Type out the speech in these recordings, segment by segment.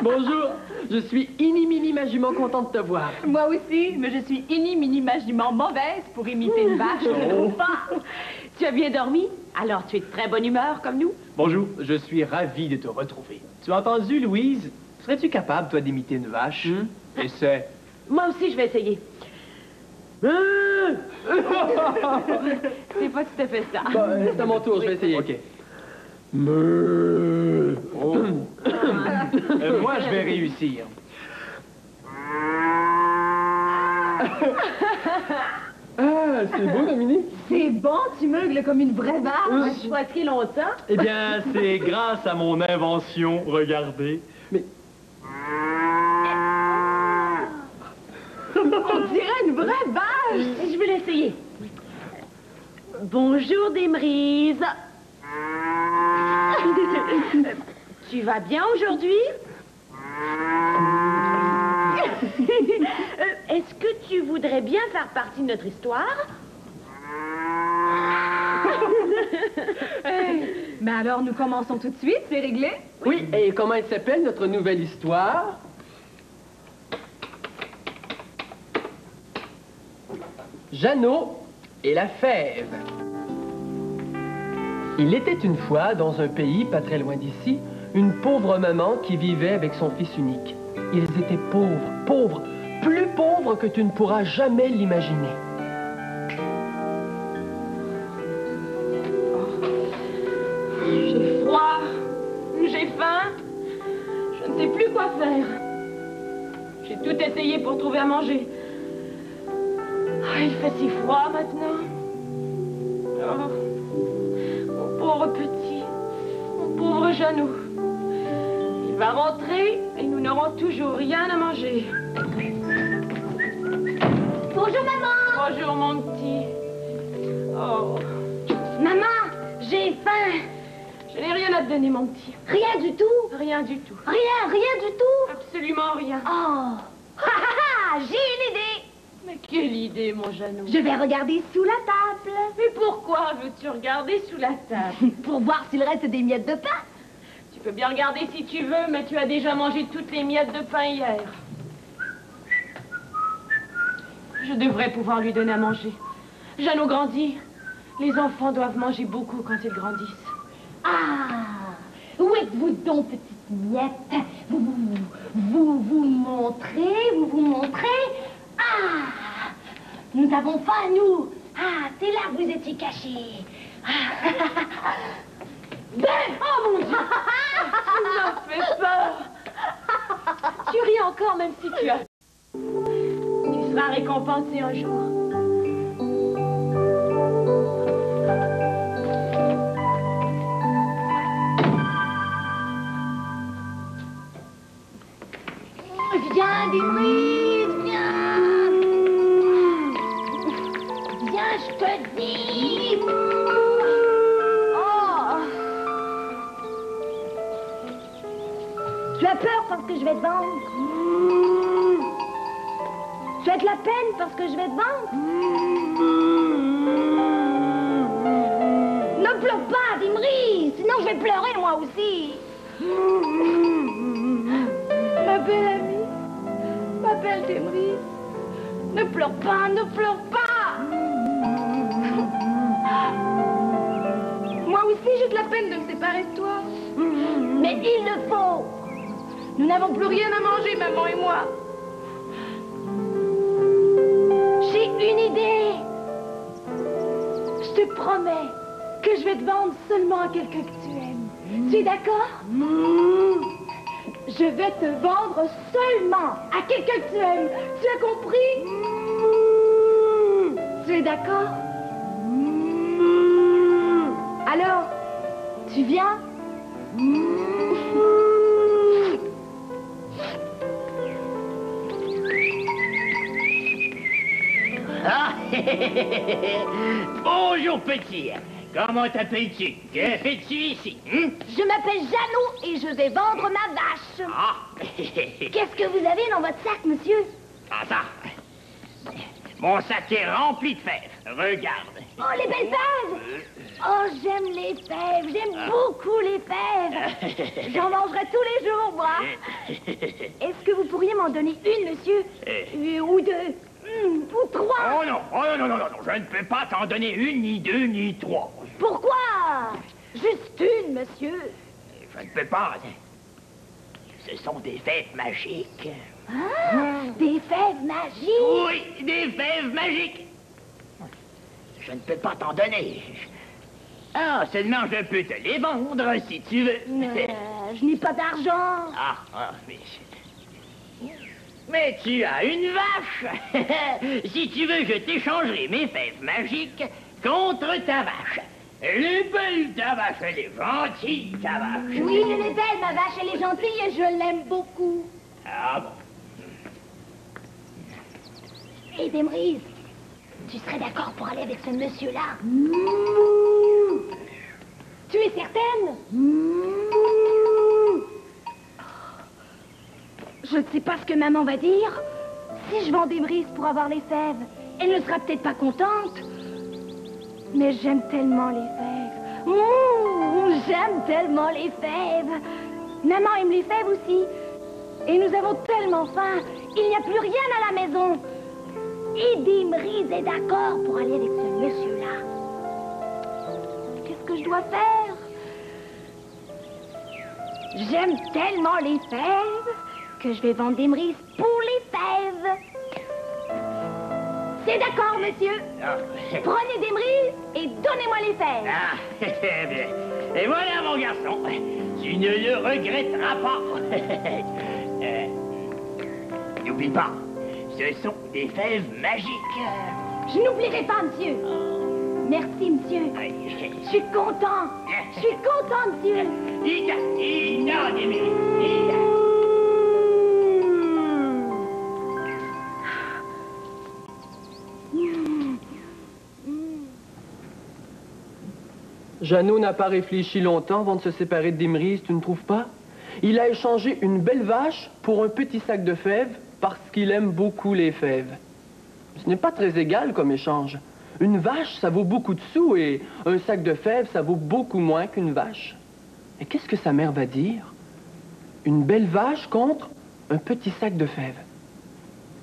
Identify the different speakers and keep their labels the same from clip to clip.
Speaker 1: Bonjour, je suis iniminimagement content de te voir.
Speaker 2: Moi aussi, mais je suis iniminimagement mauvaise pour imiter une vache. Tu as bien dormi? Alors tu es de très bonne humeur comme nous?
Speaker 1: Bonjour, je suis ravi de te retrouver. Tu as entendu, Louise? Serais-tu capable, toi, d'imiter une vache? Essaie.
Speaker 2: Moi aussi, je vais essayer. C'est pas tout à fait ça.
Speaker 1: Bon, c'est à mon tour, je vais essayer. OK. Moi, je vais réussir. Ah, c'est beau, Dominique.
Speaker 2: C'est bon, tu meugles comme une vraie vache. Tu vois très longtemps.
Speaker 1: Eh bien, c'est grâce à mon invention, regardez. Mais...
Speaker 2: On dirait une vraie vache. Je vais l'essayer. Bonjour, Desmerises. Tu vas bien aujourd'hui? Est-ce que tu voudrais bien faire partie de notre histoire? Mais alors, nous commençons tout de suite, c'est réglé?
Speaker 1: Oui, et comment elle s'appelle, notre nouvelle histoire? Jeannot et la fève. Il était une fois, dans un pays pas très loin d'ici, une pauvre maman qui vivait avec son fils unique. Ils étaient pauvres, pauvres, plus pauvres que tu ne pourras jamais l'imaginer.
Speaker 2: J'ai froid, j'ai faim, je ne sais plus quoi faire. J'ai tout essayé pour trouver à manger. Il fait si froid maintenant. Oh, mon pauvre petit, mon pauvre Jeannot. Il va rentrer et nous n'aurons toujours rien à manger.
Speaker 3: Bonjour, maman.
Speaker 2: Bonjour, mon petit. Oh,
Speaker 3: Maman, j'ai faim.
Speaker 2: je n'ai rien à te donner, mon petit.
Speaker 3: Rien du tout.
Speaker 2: Rien du tout.
Speaker 3: Rien du tout.
Speaker 2: Absolument rien.
Speaker 3: Oh. J'ai une idée.
Speaker 2: Mais quelle idée, mon Jeannot.
Speaker 3: Je vais regarder sous la table.
Speaker 2: Mais pourquoi veux-tu regarder sous la table?
Speaker 3: Pour voir s'il reste des miettes de pain.
Speaker 2: Tu peux bien regarder si tu veux, mais tu as déjà mangé toutes les miettes de pain hier. Je devrais pouvoir lui donner à manger. Jeannot grandit. Les enfants doivent manger beaucoup quand ils grandissent.
Speaker 3: Ah. Où êtes-vous donc, petite miette? Vous montrez? Ah. Nous avons faim, nous. Ah, c'est là que vous étiez cachés. Ben, oh mon Dieu.
Speaker 2: Tu m'as fait peur. Tu ris encore même si tu as... Tu seras récompensé un jour.
Speaker 3: Viens, Desmerises, viens. Viens, je te dis. Oh. Tu as peur parce que je vais te vendre? Tu as de la peine parce que je vais te vendre? Ne pleure pas, Desmerises, sinon je vais pleurer moi aussi.
Speaker 2: Ma belle amie, ma belle Desmerises, ne pleure pas, ne pleure pas. Moi aussi, j'ai de la peine de me séparer de toi.
Speaker 3: Mais il le faut.
Speaker 2: Nous n'avons plus rien à manger, maman et moi.
Speaker 3: J'ai une idée.
Speaker 2: Je te promets que je vais te vendre seulement à quelqu'un que tu aimes. Tu es d'accord? Je vais te vendre seulement à quelqu'un que tu aimes. Tu as compris? Tu es d'accord? Alors, tu viens?
Speaker 4: Ah, bonjour petit. Comment t'appelles-tu? Que fais-tu ici?
Speaker 3: Je m'appelle Jeannot et je vais vendre ma vache.
Speaker 4: Ah.
Speaker 3: Qu'est-ce que vous avez dans votre sac, monsieur?
Speaker 4: Ah, ça. Mon sac est rempli de fèves. Regarde.
Speaker 3: Oh, les belles fèves! Oh, j'aime les fèves. J'aime beaucoup les fèves. J'en mangerai tous les jours, moi. Est-ce que vous pourriez m'en donner une, monsieur? Ou deux? Ou trois?
Speaker 4: Oh non, non, je ne peux pas t'en donner une, ni deux, ni trois.
Speaker 3: Pourquoi? Juste une, monsieur.
Speaker 4: Je ne peux pas. Ce sont des fèves magiques.
Speaker 3: Ah, des fèves magiques?
Speaker 4: Oui, des fèves magiques. Je ne peux pas t'en donner. Ah, seulement je peux te les vendre si tu veux.
Speaker 3: Je n'ai pas d'argent.
Speaker 4: Mais tu as une vache. Si tu veux, je t'échangerai mes fèves magiques contre ta vache. Elle est belle, ta vache, elle est gentille, ta vache.
Speaker 3: Oui, elle est belle, ma vache, elle est gentille et je l'aime beaucoup.
Speaker 4: Ah bon?
Speaker 3: Hé, Demrise, tu serais d'accord pour aller avec ce monsieur-là? Tu es certaine? Je ne sais pas ce que maman va dire. Si je vends Demrise pour avoir les fèves, elle ne sera peut-être pas contente. Mais j'aime tellement les fèves. J'aime tellement les fèves. Maman aime les fèves aussi. Et nous avons tellement faim. Il n'y a plus rien à la maison. Et Demrise est d'accord pour aller avec ce monsieur-là. Qu'est-ce que je dois faire? J'aime tellement les fèves que je vais vendre Demrise pour les fèves. C'est d'accord, monsieur. Prenez Demrise et donnez-moi les fèves.
Speaker 4: Ah, bien. Et voilà, mon garçon. Tu ne le regretteras pas. N'oublie pas, ce sont des fèves magiques.
Speaker 3: Je n'oublierai pas, monsieur. Merci, monsieur. Je suis content. Je suis content, monsieur.
Speaker 1: Jeannot n'a pas réfléchi longtemps avant de se séparer de Demrise, tu ne trouves pas? Il a échangé une belle vache pour un petit sac de fèves parce qu'il aime beaucoup les fèves. Ce n'est pas très égal comme échange. Une vache, ça vaut beaucoup de sous et un sac de fèves, ça vaut beaucoup moins qu'une vache. Et qu'est-ce que sa mère va dire? Une belle vache contre un petit sac de fèves.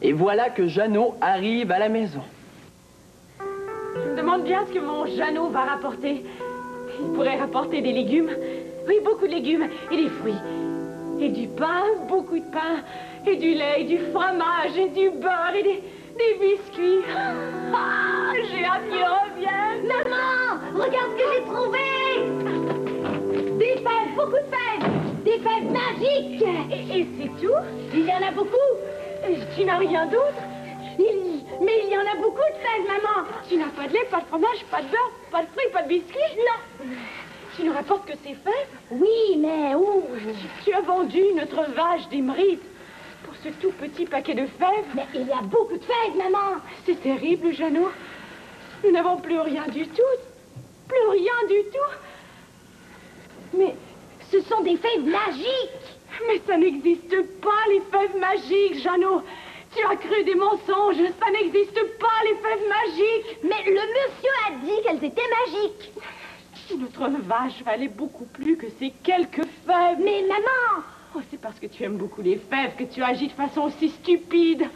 Speaker 1: Et voilà que Jeannot arrive à la maison.
Speaker 2: Je me demande bien ce que mon Jeannot va rapporter. Il pourrait rapporter des légumes. Oui, beaucoup de légumes et des fruits. Et du pain, beaucoup de pain. Et du lait, et du fromage, et du beurre, et des biscuits. Ah, j'ai hâte qu'il revienne.
Speaker 3: Maman, regarde ce que j'ai trouvé. Des fèves, beaucoup de fèves. Des fèves magiques.
Speaker 2: Et c'est tout?
Speaker 3: Il y en a beaucoup.
Speaker 2: Tu n'as rien d'autre?
Speaker 3: Mais il y en a beaucoup de fèves, maman.
Speaker 2: Tu n'as pas de lait, pas de fromage, pas de beurre, pas de fruits, pas de biscuits?
Speaker 3: Non.
Speaker 2: Tu nous rapportes que ces fèves?
Speaker 3: Oui, mais où?
Speaker 2: Tu as vendu notre vache d'Émerites pour ce tout petit paquet de fèves?
Speaker 3: Mais il y a beaucoup de fèves, maman.
Speaker 2: C'est terrible, Jeannot. Nous n'avons plus rien du tout. Plus rien du tout.
Speaker 3: Mais ce sont des fèves magiques.
Speaker 2: Mais ça n'existe pas, les fèves magiques, Jeannot. Tu as cru des mensonges. Ça n'existe pas, les fèves magiques.
Speaker 3: Mais le monsieur a dit qu'elles étaient magiques.
Speaker 2: Notre vache valait beaucoup plus que ces quelques fèves.
Speaker 3: Mais maman!
Speaker 2: Oh, c'est parce que tu aimes beaucoup les fèves que tu agis de façon aussi stupide.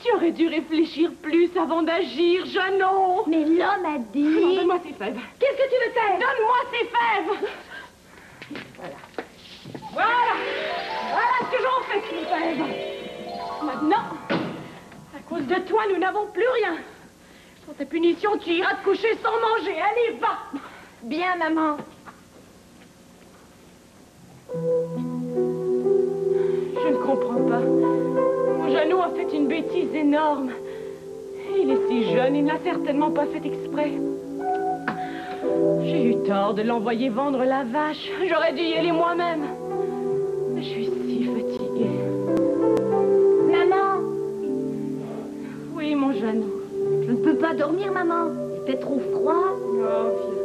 Speaker 2: Tu aurais dû réfléchir plus avant d'agir, Jeannot.
Speaker 3: Mais l'homme a dit...
Speaker 2: Alors, donne-moi ces fèves.
Speaker 3: Qu'est-ce que tu veux faire?
Speaker 2: Donne-moi ces fèves. Voilà ce que j'en fais de ces fèves. Maintenant, à cause de toi, nous n'avons plus rien. Pour ta punition, tu iras te coucher sans manger. Allez, va.
Speaker 3: Bien, maman.
Speaker 2: Je ne comprends pas. Mon Jeannot a fait une bêtise énorme. Il est si jeune, il n'a certainement pas fait exprès. J'ai eu tort de l'envoyer vendre la vache. J'aurais dû y aller moi-même. Mais je suis si fatiguée.
Speaker 3: Maman!
Speaker 2: Oui, mon Jeannot.
Speaker 3: Je ne peux pas dormir, maman. Il fait trop froid.
Speaker 2: Oh, viens.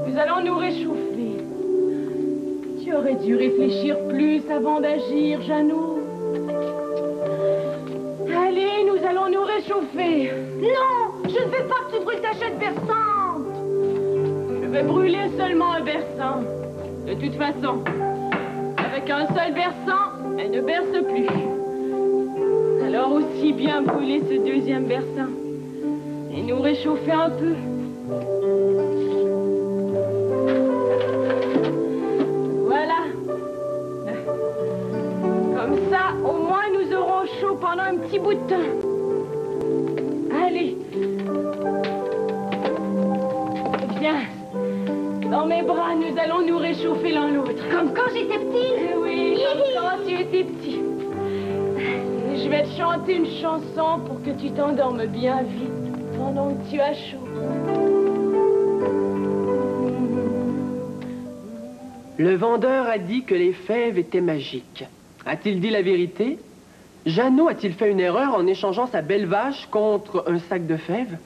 Speaker 2: Nous allons nous réchauffer. Tu aurais dû réfléchir plus avant d'agir, Jeannot. Allez, nous allons nous réchauffer. chauffer.
Speaker 3: Non, je ne veux pas que tu brûles ta chaise berçante.
Speaker 2: Je vais brûler seulement un berçant. De toute façon, avec un seul berçant, elle ne berce plus. Alors aussi bien brûler ce deuxième berçant et nous réchauffer un peu. Voilà. Comme ça, au moins nous aurons chaud pendant un petit bout de temps. Allez. Viens. Dans mes bras, nous allons nous réchauffer l'un l'autre.
Speaker 3: Comme quand j'étais petite.
Speaker 2: Oui, comme quand tu étais petit. Je vais te chanter une chanson pour que tu t'endormes bien vite pendant que tu as chaud.
Speaker 1: Le vendeur a dit que les fèves étaient magiques. A-t-il dit la vérité? Jeannot a-t-il fait une erreur en échangeant sa belle vache contre un sac de fèves?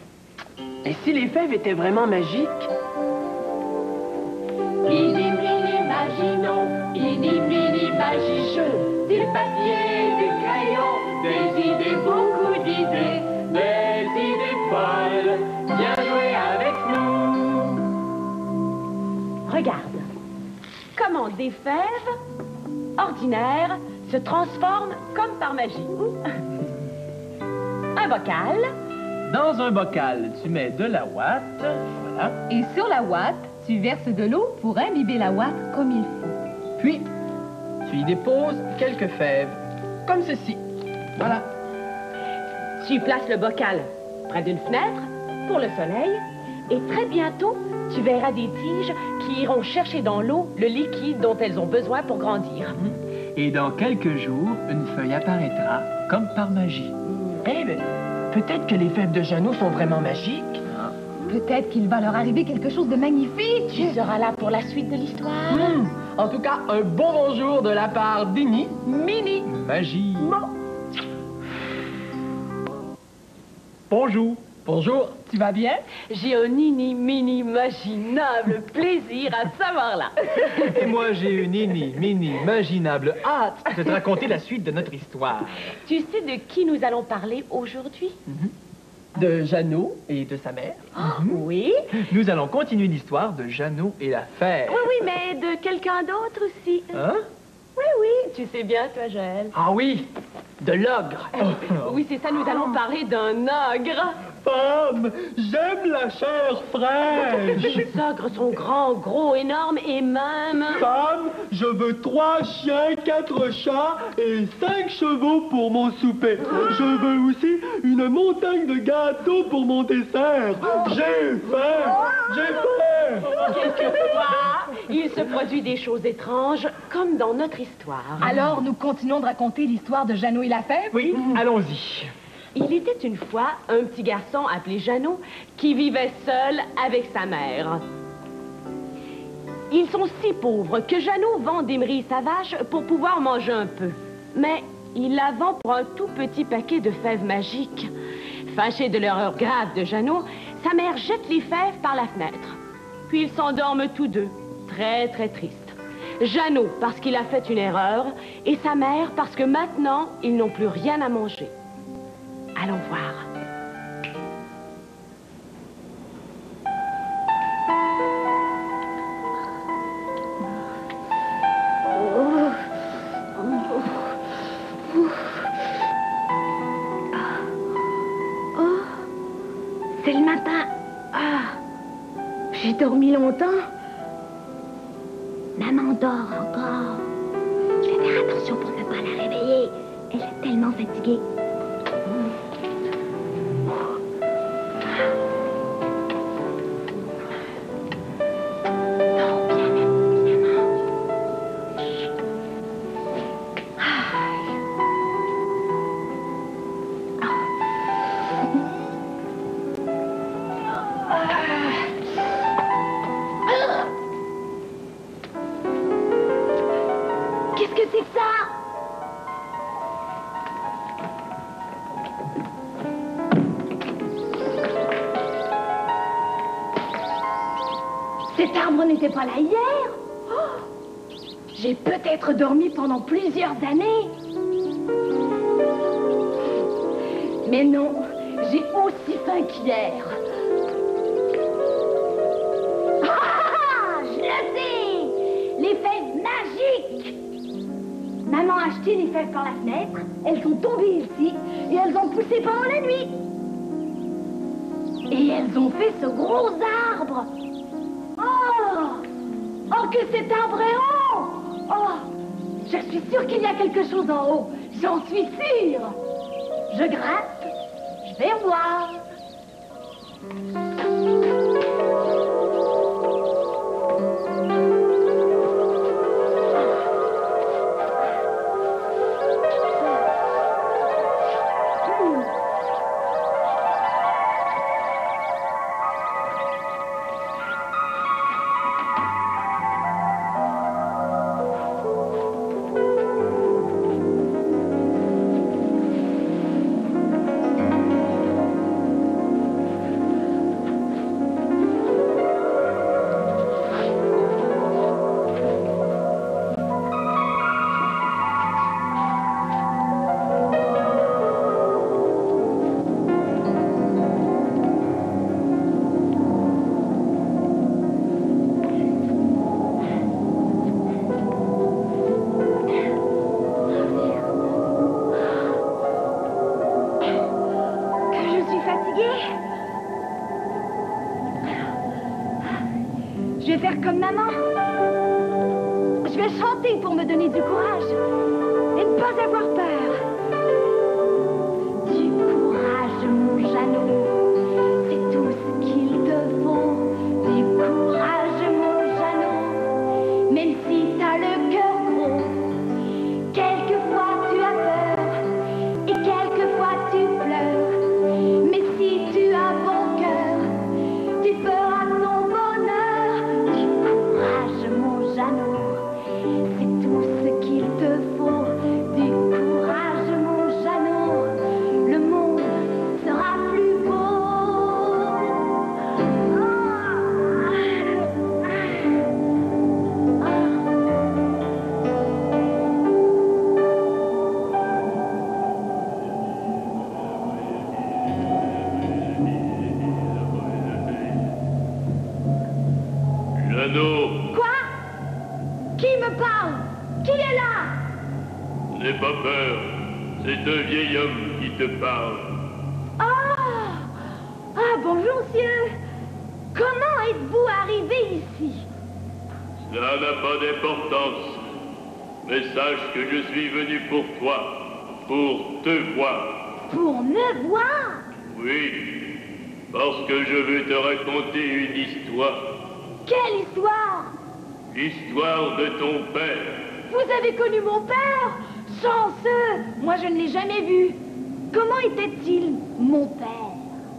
Speaker 1: Et si les fèves étaient vraiment magiques?
Speaker 2: Mini, mini, maginons, mini, mini, magicheux, des papiers, des crayons, des idées, beaucoup d'idées, des idées folles, viens jouer avec nous. Regarde, comment des fèves ordinaires se transforment comme par magie. Un bocal.
Speaker 5: Dans un bocal, tu mets de la ouate, voilà.
Speaker 6: Et sur la ouate, tu verses de l'eau pour imbiber la ouate comme il faut.
Speaker 1: Puis, tu y déposes quelques fèves, comme ceci. Voilà.
Speaker 2: Tu places le bocal près d'une fenêtre pour le soleil et très bientôt, tu verras des tiges qui iront chercher dans l'eau le liquide dont elles ont besoin pour grandir.
Speaker 5: Et dans quelques jours, une feuille apparaîtra comme par magie.
Speaker 1: Eh bien, peut-être que les fèves de Jeannot sont vraiment magiques.
Speaker 6: Peut-être qu'il va leur arriver quelque chose de magnifique.
Speaker 2: Tu seras là pour la suite de l'histoire.
Speaker 1: En tout cas, un bon bonjour de la part d'Ini.
Speaker 2: Mini.
Speaker 5: Magie. Bonjour.
Speaker 1: Bonjour, tu vas bien?
Speaker 2: J'ai un inimaginable plaisir à savoir là.
Speaker 5: Et moi, j'ai une inimaginable hâte de te raconter la suite de notre histoire.
Speaker 2: Tu sais de qui nous allons parler aujourd'hui?
Speaker 1: De Jeannot et de sa mère.
Speaker 2: Oui.
Speaker 5: Nous allons continuer l'histoire de Jeannot et la fève.
Speaker 2: Oui, mais de quelqu'un d'autre aussi.
Speaker 5: Hein?
Speaker 2: Oui, tu sais bien, toi, Joël.
Speaker 1: Ah oui, de l'ogre.
Speaker 2: Oui, c'est ça, nous allons parler d'un ogre.
Speaker 5: Femme, j'aime la chair fraîche.
Speaker 2: Les ogres sont grands, gros, énormes et même...
Speaker 5: Femme, je veux 3 chiens, 4 chats et 5 chevaux pour mon souper. Je veux aussi une montagne de gâteaux pour mon dessert. J'ai faim, j'ai faim.
Speaker 2: Quelquefois, il se produit des choses étranges, comme dans notre histoire.
Speaker 6: Alors, nous continuons de raconter l'histoire de Jeannot et la fève?
Speaker 5: Oui, allons-y.
Speaker 2: Il était une fois un petit garçon appelé Jeannot qui vivait seul avec sa mère. Ils sont si pauvres que Jeannot vend d'Emery sa vache pour pouvoir manger un peu. Mais il la vend pour un tout petit paquet de fèves magiques. Fâché de l'erreur grave de Jeannot, sa mère jette les fèves par la fenêtre. Puis ils s'endorment tous deux, très très tristes. Jeannot parce qu'il a fait une erreur et sa mère parce que maintenant, ils n'ont plus rien à manger. Allons voir.
Speaker 3: C'est le matin. Ah, j'ai dormi longtemps. Maman dort encore. Je vais faire attention pour ne pas la réveiller. Elle est tellement fatiguée. Qu'est-ce que c'est que ça? Cet arbre n'était pas là hier. Oh, j'ai peut-être dormi pendant plusieurs années. Mais non, J'ai aussi faim qu'hier. Ah, je le sais! Les fèves magiques! Maman a acheté les fèves par la fenêtre, elles sont tombées ici et elles ont poussé pendant la nuit. Et elles ont fait ce gros arbre. Oh! Oh, que cet arbre est haut! Oh! Je suis sûre qu'il y a quelque chose en haut. J'en suis sûre. Je gratte. Je vais voir. Je vais faire comme maman. Je vais chanter pour me donner du courage et ne pas avoir peur. Du courage, mon Jeannot, c'est tout ce qu'il te faut. Du courage, mon Jeannot, même si t'as le cœur gros. Quelquefois tu as peur et quelquefois tu pleures. Mais si tu as bon cœur, tu feras ton bonheur. Du courage, mon Jeannot, c'est tout ce qu'il te faut. Du courage, mon Jeannot, le monde sera plus beau.
Speaker 7: Jeannot,
Speaker 3: Quoi? Qui me parle? Qui est là?
Speaker 7: n'aie pas peur, c'est un vieil homme qui te parle.
Speaker 3: Ah! Ah, bonjour, monsieur. Comment êtes-vous arrivé ici?
Speaker 7: Cela n'a pas d'importance, mais sache que je suis venu pour toi, pour te voir.
Speaker 3: Pour me voir?
Speaker 7: Oui, parce que je veux te raconter une histoire.
Speaker 3: Quelle histoire?
Speaker 7: L'histoire de ton père.
Speaker 3: Vous avez connu mon père? Chanceux! Moi, je ne l'ai jamais vu. Comment était-il, mon père?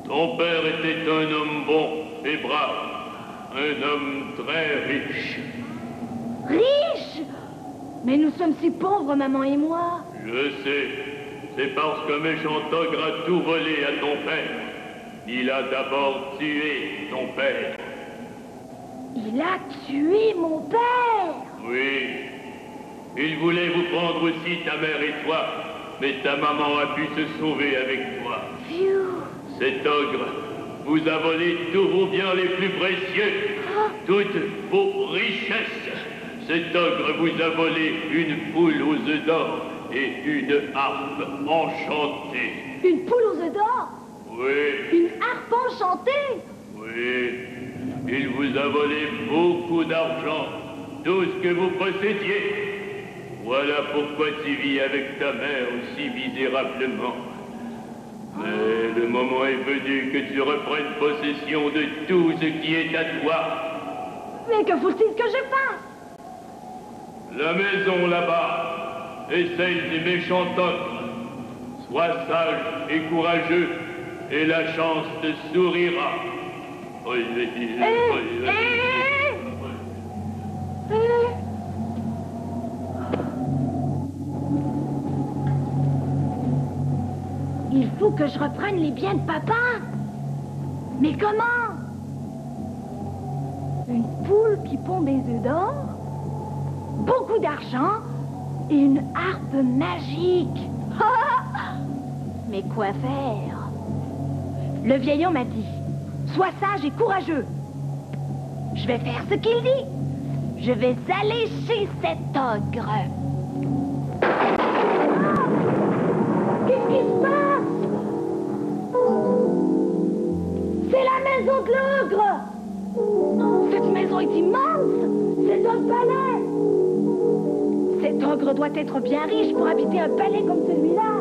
Speaker 7: Ton père était un homme bon et brave, un homme très riche.
Speaker 3: Riche? Mais nous sommes si pauvres, maman et moi.
Speaker 7: Je sais, c'est parce qu'un méchant ogre a tout volé à ton père. Il a d'abord tué ton père.
Speaker 3: Il a tué mon père!
Speaker 7: Oui, il voulait vous prendre aussi, ta mère et toi, mais ta maman a pu se sauver avec toi.
Speaker 3: Phew!
Speaker 7: Cet ogre vous a volé tous vos biens les plus précieux, toutes vos richesses. Cet ogre vous a volé une poule aux œufs d'or et une harpe enchantée.
Speaker 3: Une poule aux œufs d'or?
Speaker 7: Oui,
Speaker 3: Une harpe enchantée?
Speaker 7: oui, il vous a volé beaucoup d'argent, tout ce que vous possédiez. Voilà pourquoi tu vis avec ta mère aussi misérablement. Mais le moment est venu que tu reprennes possession de tout ce qui est à toi.
Speaker 3: Mais que faut-il que je fasse?
Speaker 7: La maison là-bas est celle des méchants ogres. Sois sage et courageux, et la chance te sourira.
Speaker 3: Il faut que je reprenne les biens de papa. Mais comment? Une poule qui pond des œufs d'or, beaucoup d'argent et une harpe magique. Mais quoi faire? Le vieillon m'a dit, sois sage et courageux. Je vais faire ce qu'il dit. Je vais aller chez cet ogre. Qu'est-ce qui se passe? C'est la maison de l'ogre. Cette maison est immense. C'est un palais. Cet ogre doit être bien riche pour habiter un palais comme celui-là.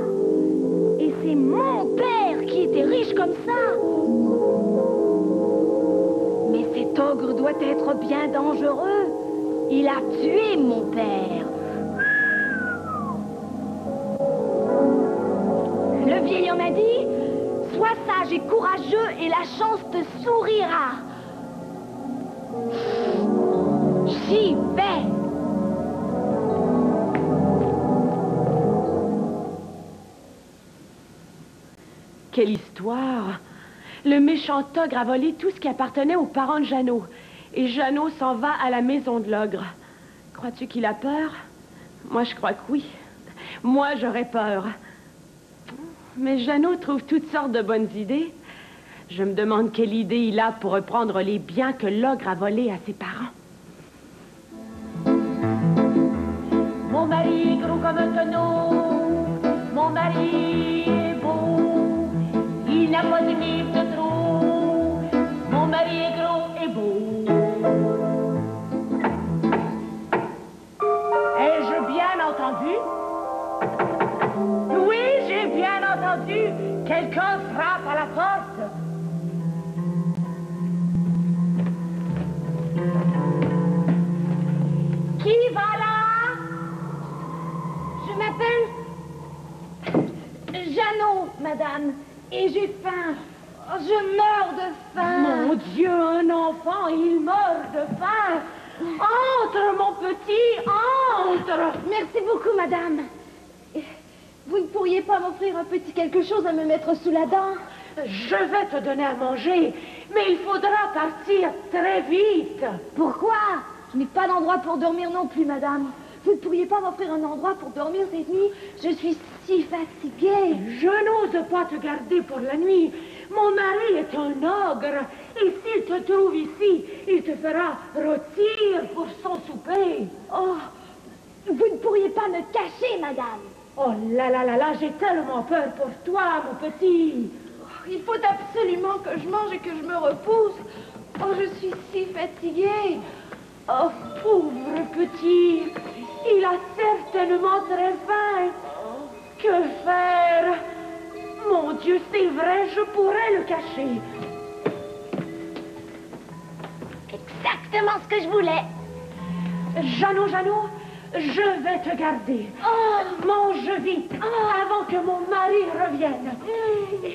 Speaker 3: Et c'est mon père qui était riche comme ça. Mais cet ogre doit être bien dangereux. Il a tué mon père. Le vieil homme a dit, sois sage et courageux et la chance te sourira. J'y vais.
Speaker 2: Quelle histoire! Le méchant ogre a volé tout ce qui appartenait aux parents de Jeannot. Et Jeannot s'en va à la maison de l'ogre. Crois-tu qu'il a peur? Moi, je crois que oui. Moi, j'aurais peur. Mais Jeannot trouve toutes sortes de bonnes idées. Je me demande quelle idée il a pour reprendre les biens que l'ogre a volés à ses parents.
Speaker 3: Mon mari est gros comme un tonneau. Mon mari est beau. Il n'a pas de livre de trop. Mon mari est gros et beau. Ai-je bien entendu? Oui, j'ai bien entendu. Quelqu'un frappe à la porte. Qui va là? Je m'appelle Jeannot, madame, et j'ai faim. Je meurs de faim.
Speaker 2: Mon Dieu, un enfant, il meurt de faim. Entre, mon petit, entre.
Speaker 3: Merci beaucoup, madame. Vous ne pourriez pas m'offrir un petit quelque chose à me mettre sous la dent?
Speaker 2: Je vais te donner à manger, mais il faudra partir très vite.
Speaker 3: Pourquoi? Je n'ai pas d'endroit pour dormir non plus, madame. Vous ne pourriez pas m'offrir un endroit pour dormir cette nuit? Je suis si fatiguée.
Speaker 2: Je n'ose pas te garder pour la nuit. Mon mari est un ogre, et s'il te trouve ici, il te fera rôtir pour son souper.
Speaker 3: Oh, vous ne pourriez pas me cacher, madame?
Speaker 2: Oh là là là là, j'ai tellement peur pour toi, mon petit.
Speaker 3: Il faut absolument que je mange et que je me repose. Oh, je suis si fatiguée.
Speaker 2: Oh, pauvre petit, il a certainement très faim. Que faire? Mon Dieu, c'est vrai, je pourrais le cacher.
Speaker 3: Exactement ce que je voulais.
Speaker 2: Jeannot, Jeannot, je vais te garder.
Speaker 3: Oh,
Speaker 2: mange vite, avant que mon mari revienne.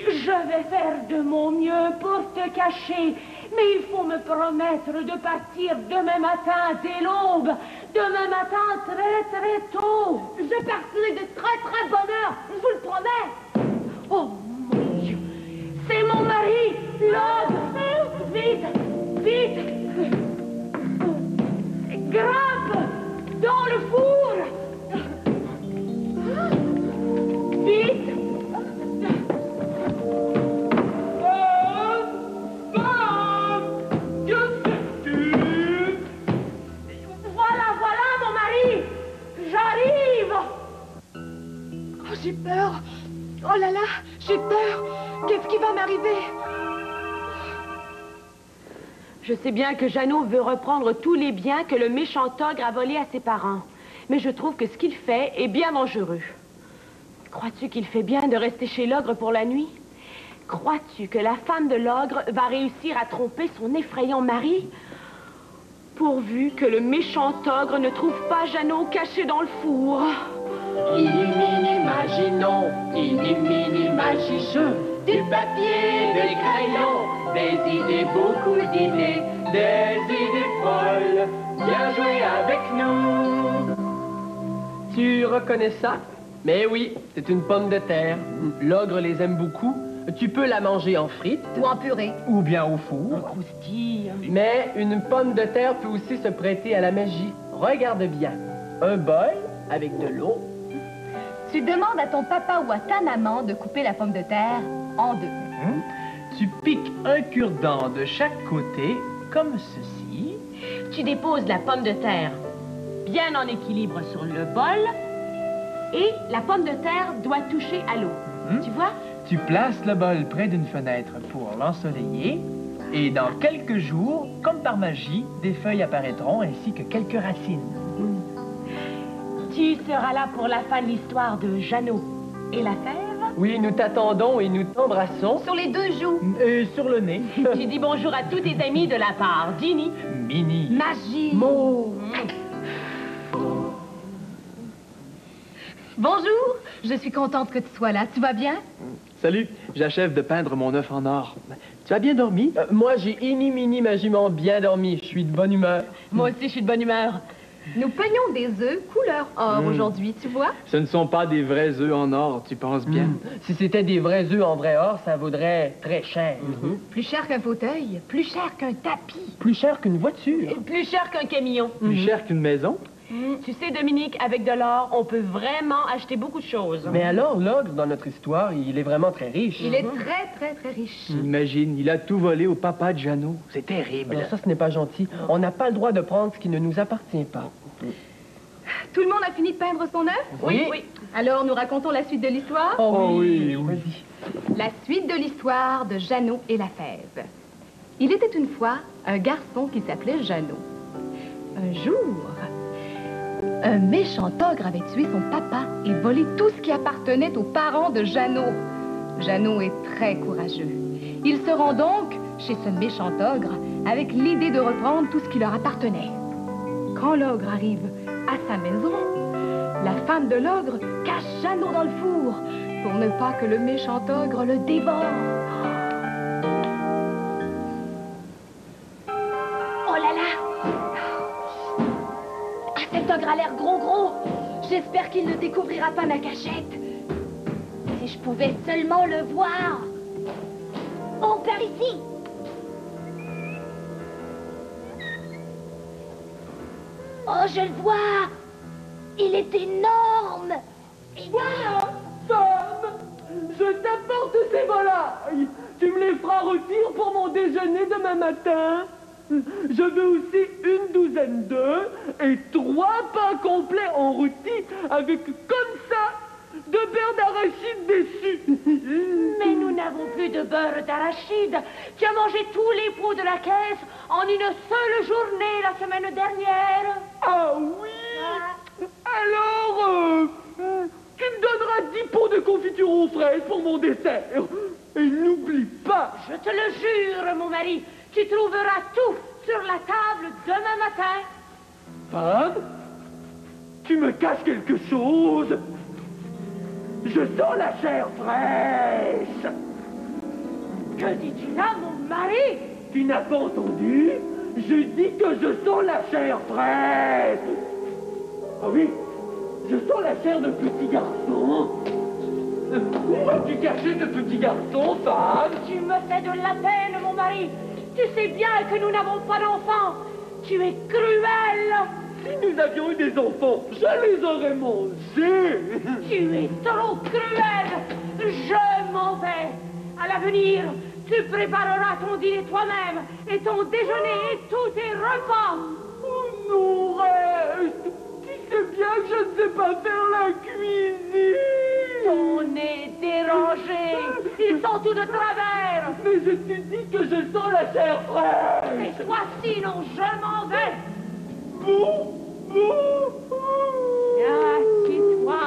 Speaker 2: Je vais faire de mon mieux pour te cacher, mais il faut me promettre de partir demain matin dès l'aube. Demain matin très très tôt.
Speaker 3: Je partirai de très très bonne heure, je vous le promets.
Speaker 2: Oh mon Dieu, c'est mon mari, l'ogre. Vite, vite. Grimpe dans le four. Vite. Que fais-tu? Voilà, voilà mon mari. J'arrive.
Speaker 6: Oh, j'ai peur. Oh là là, j'ai peur. Qu'est-ce qui va m'arriver?
Speaker 2: Je sais bien que Jeannot veut reprendre tous les biens que le méchant ogre a volés à ses parents. Mais je trouve que ce qu'il fait est bien dangereux. Crois-tu qu'il fait bien de rester chez l'ogre pour la nuit? Crois-tu que la femme de l'ogre va réussir à tromper son effrayant mari? Pourvu que le méchant ogre ne trouve pas Jeannot caché dans le four.
Speaker 1: Imaginons, magicheux, du papier, des crayons, des idées, beaucoup d'idées, des idées folles. Viens jouer avec nous. Tu reconnais ça? Mais oui, c'est une pomme de terre. L'ogre les aime beaucoup. Tu peux la manger en frites.
Speaker 6: Ou en purée.
Speaker 5: Ou bien au four.
Speaker 2: Croustille.
Speaker 1: Mais une pomme de terre peut aussi se prêter à la magie. Regarde bien. Un bol avec de l'eau.
Speaker 6: Tu demandes à ton papa ou à ta maman de couper la pomme de terre en deux.
Speaker 5: Tu
Speaker 8: piques un cure-dent de chaque côté, comme ceci.
Speaker 2: Tu déposes la pomme de terre bien en équilibre sur le bol et la pomme de terre doit toucher à l'eau. Tu vois?
Speaker 8: Tu places le bol près d'une fenêtre pour l'ensoleiller et dans quelques jours, comme par magie, des feuilles apparaîtront ainsi que quelques racines.
Speaker 2: Tu seras là pour la fin de l'histoire de Jeannot et la fève?
Speaker 1: Oui, nous t'attendons et nous t'embrassons.
Speaker 3: Sur les 2 joues.
Speaker 8: Et sur le nez.
Speaker 2: Tu dis bonjour à tous tes amis de la part d'Ini.
Speaker 8: Mini.
Speaker 3: Magie.
Speaker 1: Mo.
Speaker 3: Bonjour, je suis contente que tu sois là. Tu vas bien?
Speaker 5: Salut, j'achève de peindre mon œuf en or. Tu as bien dormi?
Speaker 1: Moi, j'ai mini magiment bien dormi. Je suis de bonne humeur.
Speaker 2: Moi aussi, je suis de bonne humeur.
Speaker 3: Nous peignons des œufs couleur or aujourd'hui, tu vois?
Speaker 5: Ce ne sont pas des vrais œufs en or, tu penses bien?
Speaker 1: Si c'était des vrais œufs en vrai or, ça vaudrait très cher.
Speaker 3: Plus cher qu'un fauteuil, plus cher qu'un tapis.
Speaker 1: Plus cher qu'une voiture.
Speaker 2: Plus cher qu'un camion.
Speaker 5: Plus cher qu'une maison?
Speaker 2: Tu sais, Dominique, avec de l'or, on peut vraiment acheter beaucoup de choses.
Speaker 1: Mais alors, l'ogre, dans notre histoire, il est vraiment très riche.
Speaker 3: Il est très riche.
Speaker 5: Imagine, il a tout volé au papa de Jeannot. C'est terrible.
Speaker 1: Alors ça, ce n'est pas gentil. On n'a pas le droit de prendre ce qui ne nous appartient pas.
Speaker 3: Tout le monde a fini de peindre son œuf?
Speaker 2: Oui.
Speaker 3: Alors, nous racontons la suite de l'histoire?
Speaker 1: Oh oui.
Speaker 3: Vas-y. La suite de l'histoire de Jeannot et la fève. Il était une fois un garçon qui s'appelait Jeannot. Un jour, un méchant ogre avait tué son papa et volé tout ce qui appartenait aux parents de Jeannot. Jeannot est très courageux. Il se rend donc chez ce méchant ogre avec l'idée de reprendre tout ce qui leur appartenait. Quand l'ogre arrive à sa maison, la femme de l'ogre cache Jeannot dans le four pour ne pas que le méchant ogre le dévore. Oh là là! Ah, cet ogre a l'air gros. J'espère qu'il ne découvrira pas ma cachette. Si je pouvais seulement le voir. Oh, par ici! Oh, je le vois! Il est énorme!
Speaker 5: Voilà, femme! Je t'apporte ces volailles! Tu me les feras rôtir pour mon déjeuner demain matin? Je veux aussi une douzaine d'œufs et 3 pains complets en rôti avec comme ça de beurre d'arachide dessus.
Speaker 2: Mais nous n'avons plus de beurre d'arachide. Tu as mangé tous les pots de la caisse en une seule journée la semaine dernière.
Speaker 5: Ah oui! Alors, tu me donneras 10 pots de confiture aux fraises pour mon dessert. Et n'oublie pas...
Speaker 2: Je te le jure, mon mari, tu trouveras tout sur la table demain matin.
Speaker 5: Femme, tu me caches quelque chose? Je sens la chair fraîche.
Speaker 2: Que dis-tu là, mon mari?
Speaker 5: Tu n'as pas entendu? Je dis que je sens la chair fraîche. Oh oui, je sens la chair de petit garçon. Où as-tu caché ce petit garçon, femme?
Speaker 2: Tu me fais de la peine, mon mari. Tu sais bien que nous n'avons pas d'enfants. Tu es cruel.
Speaker 5: Si nous avions eu des enfants, je les aurais mangés.
Speaker 2: Tu es trop cruel. Je m'en vais. À l'avenir, tu prépareras ton dîner toi-même et ton déjeuner et tous tes repas.
Speaker 5: Oh non, reste. Tu sais bien que je ne sais pas faire la cuisine.
Speaker 2: Ton nez dérangé. Ils sont tous de travers.
Speaker 5: Mais je te dis que je sens la chair fraîche.
Speaker 2: Tais-toi, sinon je m'en vais. Assis-toi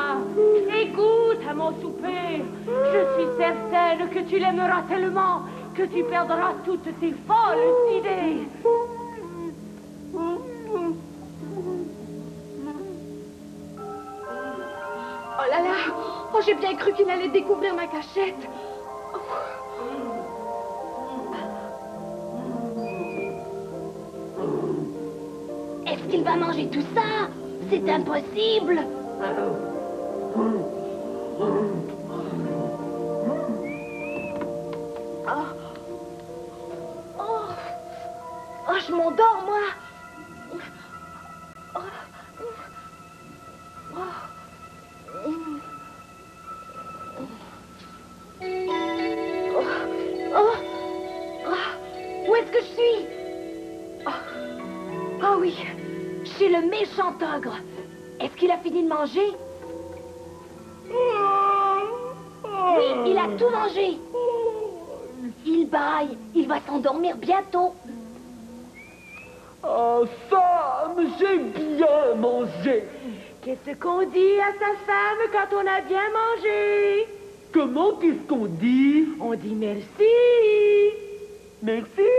Speaker 2: et goûte à mon souper. Je suis certaine que tu l'aimeras tellement que tu perdras toutes tes folles idées.
Speaker 3: Oh là là! Oh, j'ai bien cru qu'il allait découvrir ma cachette. Est-ce qu'il va manger tout ça? C'est impossible! Oh, je m'endors, moi! chez le méchant ogre. Est-ce qu'il a fini de manger? Oui, il a tout mangé. Il baille, il va s'endormir bientôt.
Speaker 5: Oh, femme, j'ai bien mangé.
Speaker 2: Qu'est-ce qu'on dit à sa femme quand on a bien mangé?
Speaker 5: Comment qu'est-ce qu'on dit?
Speaker 2: On dit merci.
Speaker 5: Merci.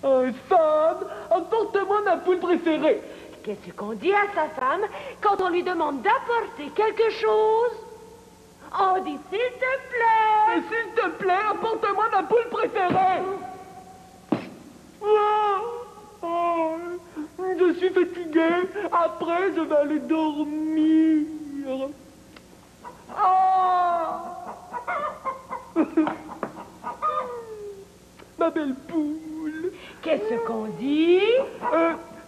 Speaker 5: Oh, femme, apporte-moi ma poule préférée.
Speaker 2: Qu'est-ce qu'on dit à sa femme quand on lui demande d'apporter quelque chose? On dit s'il te plaît.
Speaker 5: S'il te plaît, apporte-moi ma poule préférée. Je suis fatigué. Après, je vais aller dormir. Ma belle poule.
Speaker 2: Qu'est-ce qu'on dit?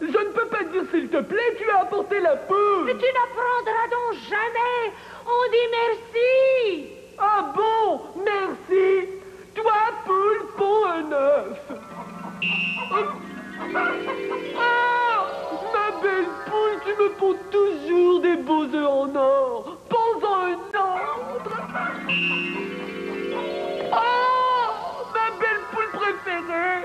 Speaker 5: Je ne peux pas dire s'il te plaît, tu as apporté la poule.
Speaker 2: Mais tu n'apprendras donc jamais. On dit merci.
Speaker 5: Ah bon, merci. Toi, poule, pond un œuf. Ma belle poule, tu me ponds toujours des beaux œufs en or. Ponds-en un autre. Ma belle poule préférée.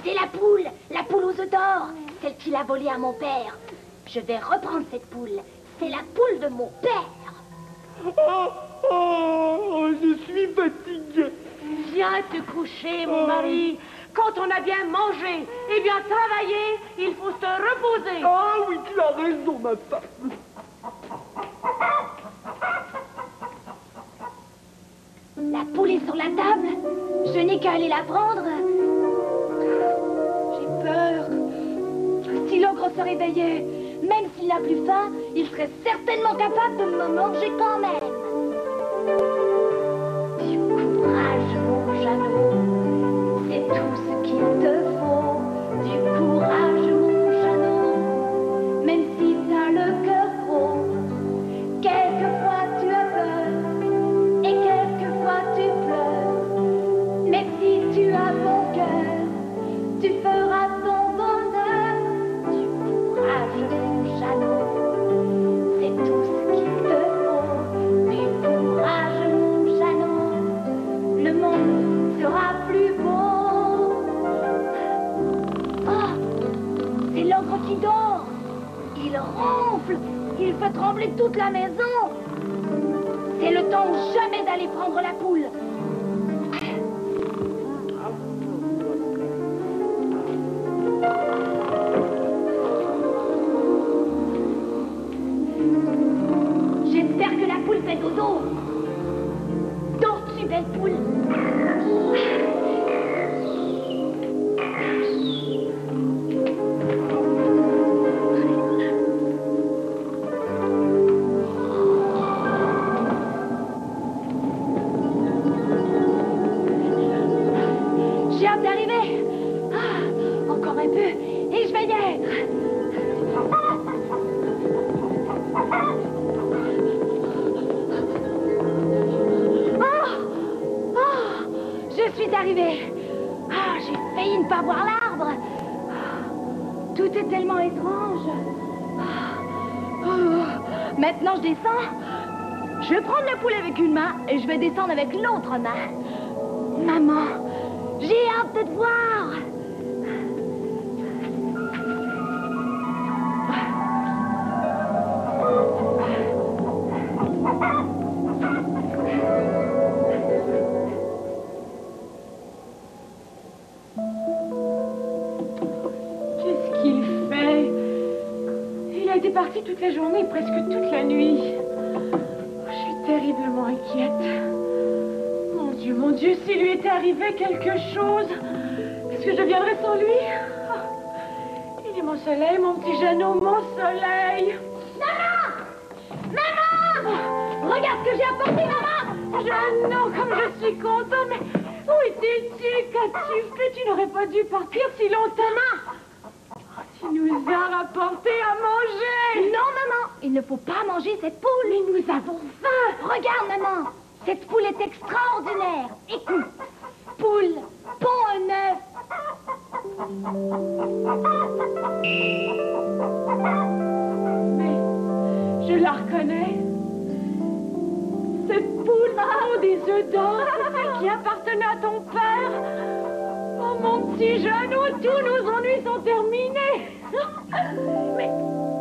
Speaker 3: C'est la poule aux œufs d'or, celle qu'il a volée à mon père. Je vais reprendre cette poule. C'est la poule de mon père.
Speaker 5: Je suis fatigué.
Speaker 2: Viens te coucher, mon mari. Quand on a bien mangé et bien travaillé, il faut se reposer.
Speaker 5: Ah oui, tu as raison, ma femme.
Speaker 3: La poule est sur la table. Je n'ai qu'à aller la prendre. J'ai peur. Si l'ogre se réveillait, même s'il n'a plus faim, il serait certainement capable de me manger quand même. Du courage, mon Jeannot. C'est tout ce qu'il te faut. Du courage, mon Jeannot. Même si t'as le cœur gros. Quelquefois tu as peur. Et quelquefois tu pleures. Mais si tu as bon cœur, tu feras ton bonheur. Du courage, mon Jeannot. C'est tout ce qu'il te faut. Du courage, mon Jeannot. Le monde sera plus beau. Oh, c'est l'ogre qui dort. Il ronfle. Il fait trembler toute la maison. C'est le temps ou jamais d'aller prendre la poule. J'espère que la poule fait dodo. Dors-tu, belle poule? J'ai hâte d'arriver. Encore un peu et je vais y être. Je suis arrivée. J'ai failli ne pas voir l'arbre. Tout est tellement étrange. Maintenant, je descends. Je vais prendre la poule avec une main et je vais descendre avec l'autre main. Maman, j'ai hâte de te voir.
Speaker 2: Qu'est-ce qu'il fait? Il a été parti toute la journée, presque toute la nuit. Je suis terriblement inquiète. Mon Dieu, s'il lui était arrivé quelque chose, est-ce que je viendrais sans lui? Il est mon soleil, mon petit Jeannot, mon soleil.
Speaker 3: Maman! Maman! Regarde ce que j'ai apporté, maman!
Speaker 2: Jeannot, comme je suis contente, mais où étais-tu? Qu'as-tu fait? Tu n'aurais pas dû partir si longtemps. Tu nous as rapporté à manger.
Speaker 3: Non, maman, il ne faut pas manger cette poule.
Speaker 2: Mais nous avons faim.
Speaker 3: Regarde, maman, cette poule est extraordinaire. Écoute, poule,
Speaker 2: Mais je la reconnais. Cette poule aux des œufs d'or qui appartenait à ton père. Oh, mon petit Jeannot, tous nos ennuis sont terminés. Mais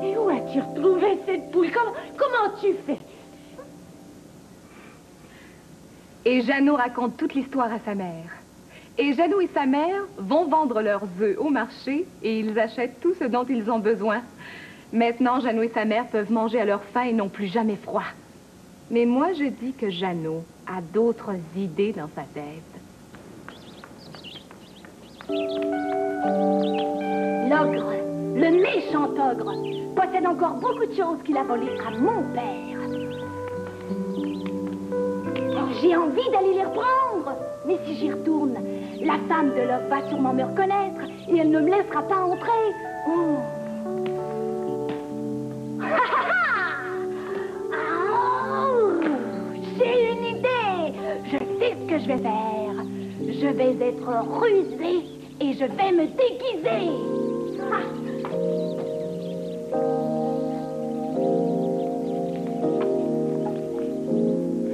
Speaker 2: et où as-tu retrouvé cette poule? Comment tu fais?
Speaker 9: Et Jeannot raconte toute l'histoire à sa mère. Et Jeannot et sa mère vont vendre leurs œufs au marché et ils achètent tout ce dont ils ont besoin. Maintenant, Jeannot et sa mère peuvent manger à leur faim et n'ont plus jamais froid. Mais moi, je dis que Jeannot a d'autres idées dans sa tête.
Speaker 3: L'ogre, le méchant ogre, possède encore beaucoup de choses qu'il a volées à mon père. J'ai envie d'aller les reprendre. Mais si j'y retourne, la femme de l'ogre va sûrement me reconnaître et elle ne me laissera pas entrer. Oh. J'ai une idée. Je sais ce que je vais faire. Je vais être rusée et je vais me déguiser. Ah.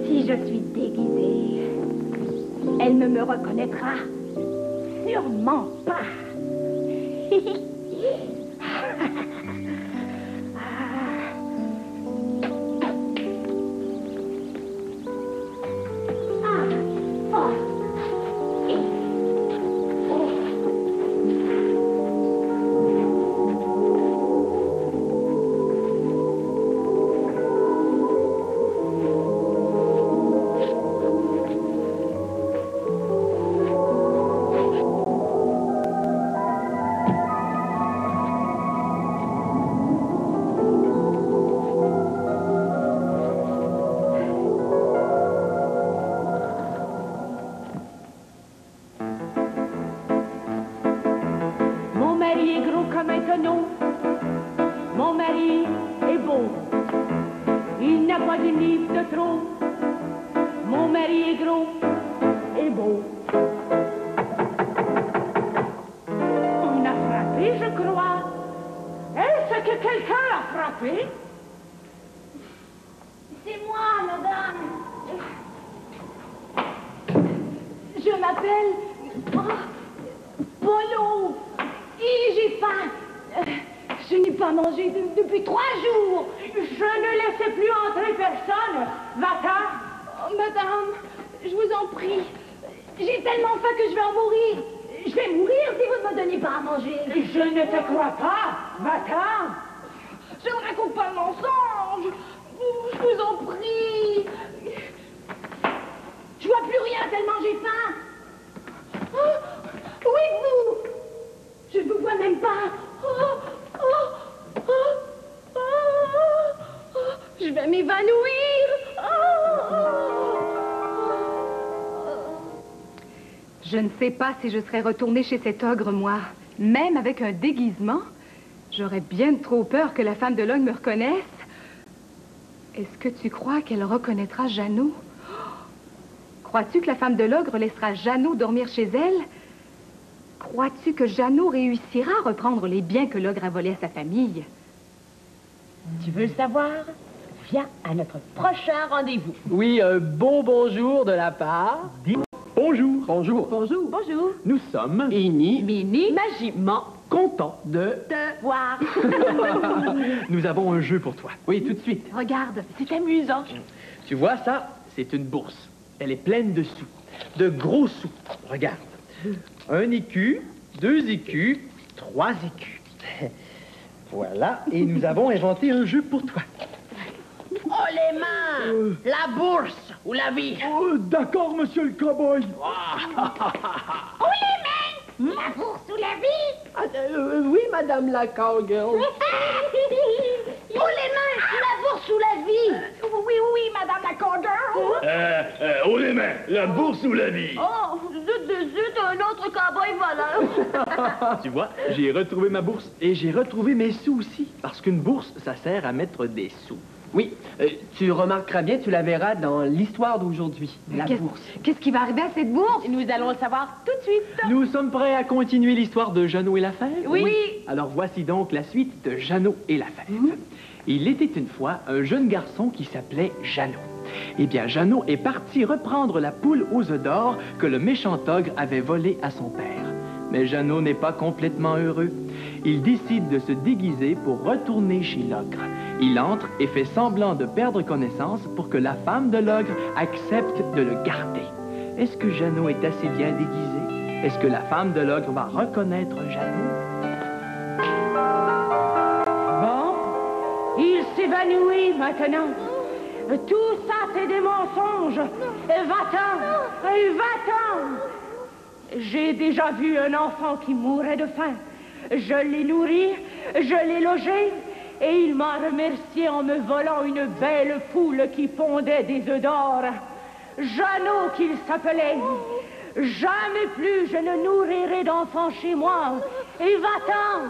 Speaker 3: Si je suis déguisée, elle ne me reconnaîtra sûrement pas.
Speaker 2: Mon mari est beau, il n'a pas de livre de trop. Mon mari est gros et beau. On a frappé, je crois. Est-ce que quelqu'un l'a frappé?
Speaker 3: C'est moi, madame. Je m'appelle Polo. Et j'ai faim. Je n'ai pas mangé depuis 3 jours.
Speaker 2: Je ne laissais plus entrer personne. Va-t'en.
Speaker 3: Oh, madame, je vous en prie. J'ai tellement faim que je vais en mourir. Je vais mourir si vous ne me donnez pas à manger.
Speaker 2: Je ne te crois pas. Va-t'en.
Speaker 3: Je ne raconte pas de mensonge. Je vous en prie. Je vois plus rien tellement j'ai faim. Oh, où êtes-vous? Je ne vous vois même pas. Je vais m'évanouir.
Speaker 9: Je ne sais pas si je serais retournée chez cet ogre, moi. Même avec un déguisement, j'aurais bien trop peur que la femme de l'ogre me reconnaisse. Est-ce que tu crois qu'elle reconnaîtra Jeannot? Crois-tu que la femme de l'ogre laissera Jeannot dormir chez elle? Crois-tu que Jeannot réussira à reprendre les biens que l'ogre a volés à sa famille?
Speaker 4: Tu veux le savoir? Viens à notre prochain rendez-vous.
Speaker 1: Oui, bonjour de la part.
Speaker 5: Bonjour.
Speaker 1: Bonjour.
Speaker 2: Bonjour. Bonjour.
Speaker 5: Nous sommes
Speaker 1: Ini.
Speaker 2: Mini. Magiment.
Speaker 5: contents de...
Speaker 3: Voir.
Speaker 5: Nous avons un jeu pour toi.
Speaker 1: Oui, tout de suite.
Speaker 3: Regarde, c'est amusant.
Speaker 1: Tu vois, ça, c'est une bourse. Elle est pleine de sous. De gros sous. Regarde. 1 écu, 2 écus, 3 écus. Voilà, et nous avons inventé un jeu pour toi.
Speaker 4: Oh, les mains! La bourse ou la vie?
Speaker 5: Oh, d'accord, monsieur le cow-boy.
Speaker 3: Oh les mains! La bourse ou la vie?
Speaker 1: Oui, madame la cowgirl.
Speaker 3: Oh les mains! La bourse ou la vie? Oui, oui, madame la cowgirl.
Speaker 7: Oh les mains, la bourse ou la vie?
Speaker 3: Oh, zut, un autre cowboy voleur.
Speaker 5: Tu vois, j'ai retrouvé ma bourse et j'ai retrouvé mes sous aussi. Parce qu'une bourse, ça sert à mettre des sous.
Speaker 1: Oui, tu remarqueras bien, tu la verras dans l'histoire d'aujourd'hui, la bourse.
Speaker 9: Qu'est-ce qui va arriver à cette bourse?
Speaker 2: Nous allons le savoir tout de suite.
Speaker 8: Nous sommes prêts à continuer l'histoire de Jeannot et la fève?
Speaker 2: Oui.
Speaker 8: Alors voici donc la suite de Jeannot et la fève. Il était une fois un jeune garçon qui s'appelait Jeannot. Eh bien, Jeannot est parti reprendre la poule aux œufs d'or que le méchant ogre avait volée à son père. Mais Jeannot n'est pas complètement heureux. Il décide de se déguiser pour retourner chez l'ogre. Il entre et fait semblant de perdre connaissance pour que la femme de l'ogre accepte de le garder. Est-ce que Jeannot est assez bien déguisé? Est-ce que la femme de l'ogre va reconnaître Jeannot?
Speaker 2: Bon, il s'évanouit maintenant. Tout ça, c'est des mensonges. Va-t'en, va-t'en. J'ai déjà vu un enfant qui mourait de faim. Je l'ai nourri, je l'ai logé, et il m'a remercié en me volant une belle poule qui pondait des œufs d'or. Jeannot qu'il s'appelait. Jamais plus je ne nourrirai d'enfants chez moi. Et va-t'en.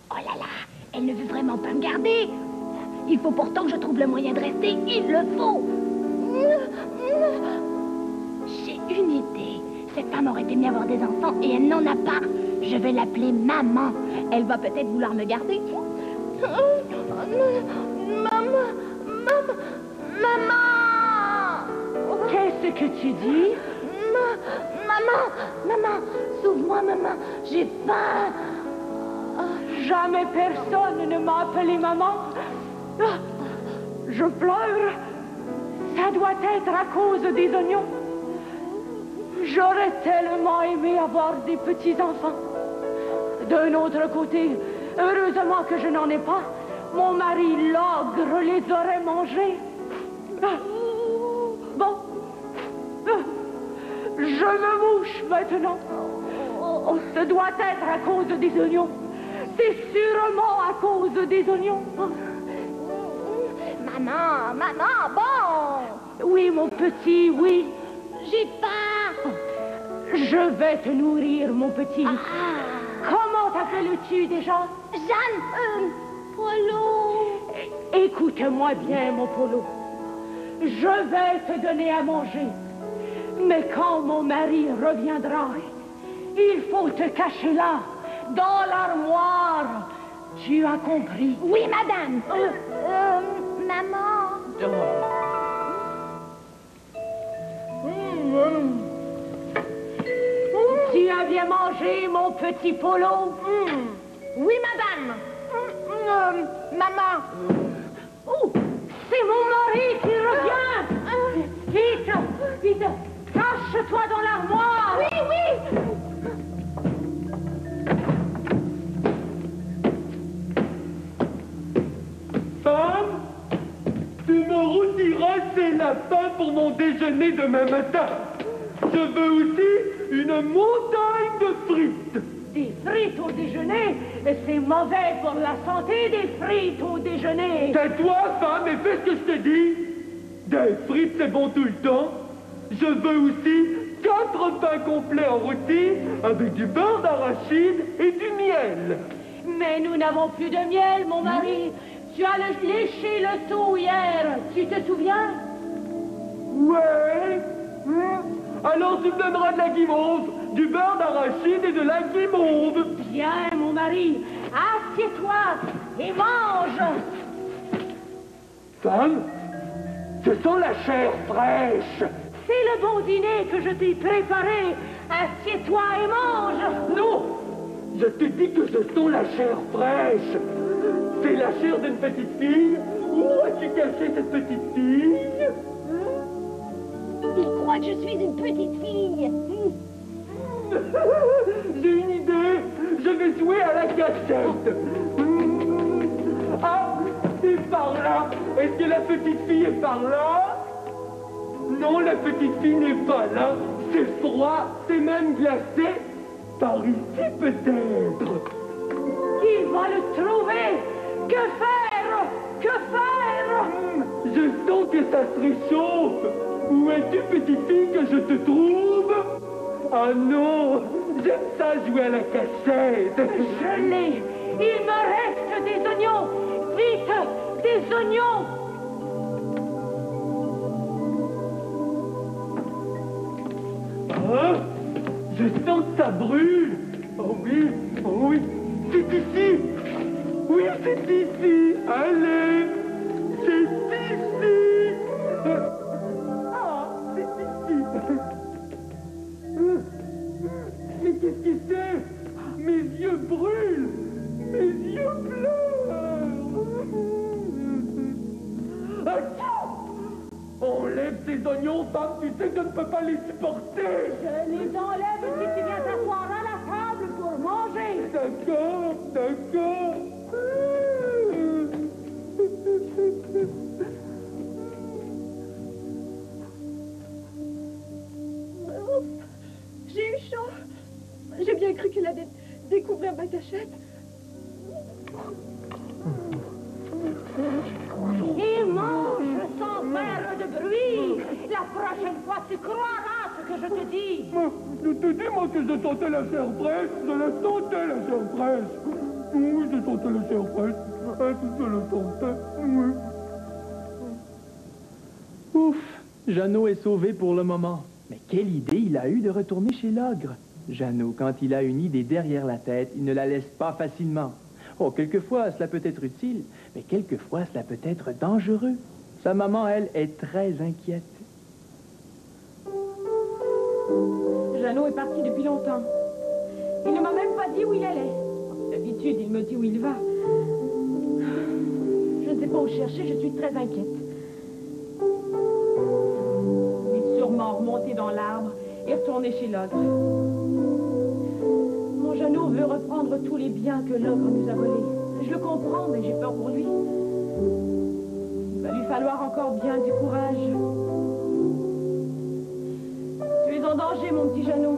Speaker 3: Oh là là, elle ne veut vraiment pas me garder. Il faut pourtant que je trouve le moyen de rester. Il le faut. J'ai une idée. Cette femme aurait aimé avoir des enfants et elle n'en a pas. Je vais l'appeler maman. Elle va peut-être vouloir me garder. Maman.
Speaker 2: Qu'est-ce que tu dis?
Speaker 3: Maman, sauve-moi, maman. J'ai faim.
Speaker 2: Jamais personne ne m'a appelé maman. Je pleure. Ça doit être à cause des oignons. J'aurais tellement aimé avoir des petits-enfants. D'un autre côté, heureusement que je n'en ai pas. Mon mari, l'ogre, les aurait mangés. Bon. Je me mouche maintenant. Ce doit être à cause des oignons. C'est sûrement à cause des oignons.
Speaker 3: Maman, bon.
Speaker 2: Oui, mon petit, oui.
Speaker 3: J'ai faim.
Speaker 2: Je vais te nourrir, mon petit. Comment t'appelles-tu déjà?
Speaker 3: Jeanne, Polo.
Speaker 2: Écoute-moi bien, mon Polo. Je vais te donner à manger. Mais quand mon mari reviendra, il faut te cacher là, dans l'armoire. Tu as compris?
Speaker 3: Oui, madame. Maman.
Speaker 2: Tu as bien mangé, mon petit Polo?
Speaker 3: Oui, madame. Maman.
Speaker 2: Oh, c'est mon mari qui revient. Vite, cache-toi dans l'armoire.
Speaker 3: Oui.
Speaker 5: Femme, tu me rôtiras c'est la faim pour mon déjeuner demain matin. Je veux aussi une montagne de frites.
Speaker 2: Des frites au déjeuner? C'est mauvais pour la santé, des frites au déjeuner.
Speaker 5: Tais-toi, femme, et fais ce que je te dis. Des frites, c'est bon tout le temps. Je veux aussi 4 pains complets en rôti avec du beurre d'arachide et du miel.
Speaker 2: Mais nous n'avons plus de miel, mon mari. Tu as léché le seau hier, tu te souviens?
Speaker 5: Ouais. Alors tu me donneras de la guimauve, du beurre d'arachide et de la guimauve.
Speaker 2: Bien, mon mari, assieds-toi et mange.
Speaker 5: Femme, ce sent la chair fraîche.
Speaker 2: C'est le bon dîner que je t'ai préparé. Assieds-toi et mange.
Speaker 5: Non, je te dis que ce sent la chair fraîche. C'est la chair d'une petite fille. Où as-tu caché cette petite fille?
Speaker 3: Il croit que je suis une petite fille.
Speaker 5: J'ai une idée. Je vais jouer à la cachette. Ah, c'est par là. Est-ce que la petite fille est par là? Non, la petite fille n'est pas là. C'est froid, c'est même glacé. Par ici, peut-être.
Speaker 2: Il va le trouver. Que faire? Que faire?
Speaker 5: Je sens que ça se réchauffe. Où es-tu, petite fille, que je te trouve? Ah non, j'aime ça jouer à la cachette.
Speaker 2: Je l'ai. Il me reste des oignons. Vite, des Des oignons!
Speaker 5: Hein? Je sens que ça brûle. Oh oui, c'est ici. Oui, c'est ici. Allez, c'est ici. Ah, c'est ici. Mais qu'est-ce que c'est? Mes yeux brûlent. Mes yeux pleurent. Enlève ces oignons, femme, tu sais que je ne peux pas les supporter.
Speaker 3: Je les enlève si tu viens t'asseoir à la table pour manger.
Speaker 5: D'accord, d'accord.
Speaker 6: J'ai eu chaud. J'ai bien cru qu'il allait découvrir ma cachette.
Speaker 3: Et mange sans faire de bruit. La prochaine fois, tu croiras ce que je te dis.
Speaker 5: Je te dis, moi, que je sentais la chair fraîche. Je la sentais, la chair fraîche. Oui, je sentais la chair fraîche. Je la sentais, oui.
Speaker 8: Ouf, Jeannot est sauvé pour le moment. Mais quelle idée il a eu de retourner chez l'ogre. Jeannot, quand il a une idée derrière la tête, il ne la laisse pas facilement. Oh, quelquefois, cela peut être utile, mais quelquefois, cela peut être dangereux. Sa maman, elle, est très inquiète.
Speaker 2: Jeannot est parti depuis longtemps. Il ne m'a même pas dit où il allait. D'habitude, il me dit où il va. Je ne sais pas où chercher, je suis très inquiète. Il est sûrement remonté dans l'arbre et retourné chez l'ogre. Mon Jeannot veut reprendre tous les biens que l'ogre nous a volés. Je le comprends, mais j'ai peur pour lui. Il va lui falloir encore bien du courage. Tu es en danger, mon petit Jeannot.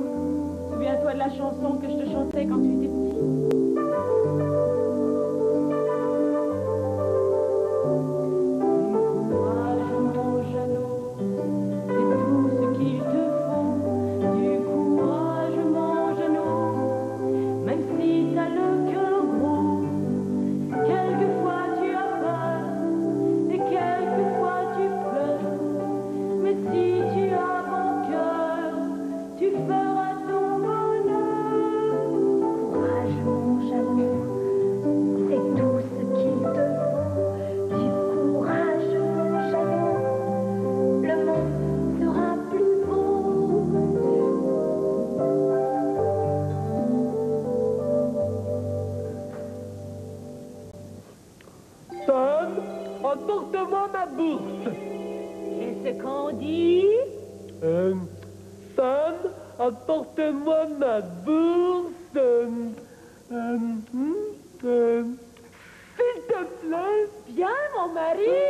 Speaker 2: Souviens-toi de la chanson que je te chantais quand tu étais petit.
Speaker 5: Apporte-moi ma bourse.
Speaker 3: Qu'est-ce qu'on dit?
Speaker 5: Sam, apporte-moi ma bourse. S'il te plaît.
Speaker 3: Bien, mon mari.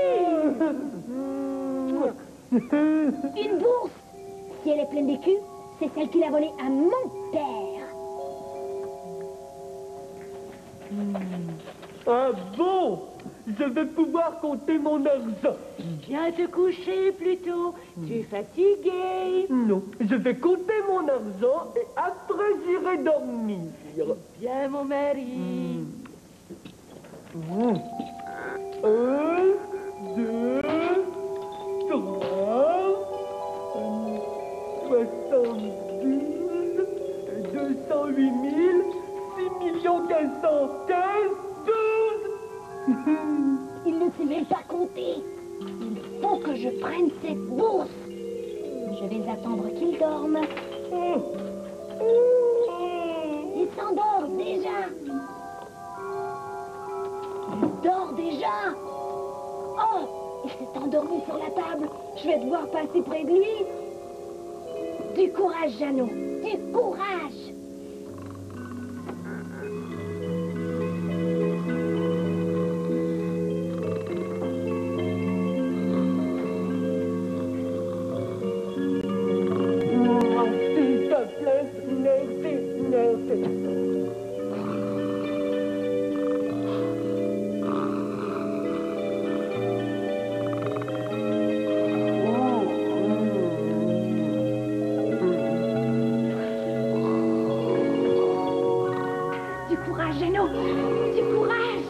Speaker 3: Une bourse. Si elle est pleine d'écus, c'est celle qu'il a volée à mon père.
Speaker 5: Ah bon? Je vais pouvoir compter mon argent.
Speaker 3: Viens te coucher plutôt. Tu es fatigué.
Speaker 5: Non, je vais compter mon argent et après j'irai dormir.
Speaker 3: Bien, mon mari.
Speaker 5: 1, 2, 3, 72, 208 000, 6 515, 12.
Speaker 3: Il ne sait même pas compter. Il faut que je prenne cette bourse. Je vais attendre qu'il dorme. Il s'endort déjà. Il dort déjà. Oh, il s'est endormi sur la table. Je vais devoir passer près de lui. Du courage, Jeannot. Du courage. Du courage, Jeannot. Du courage.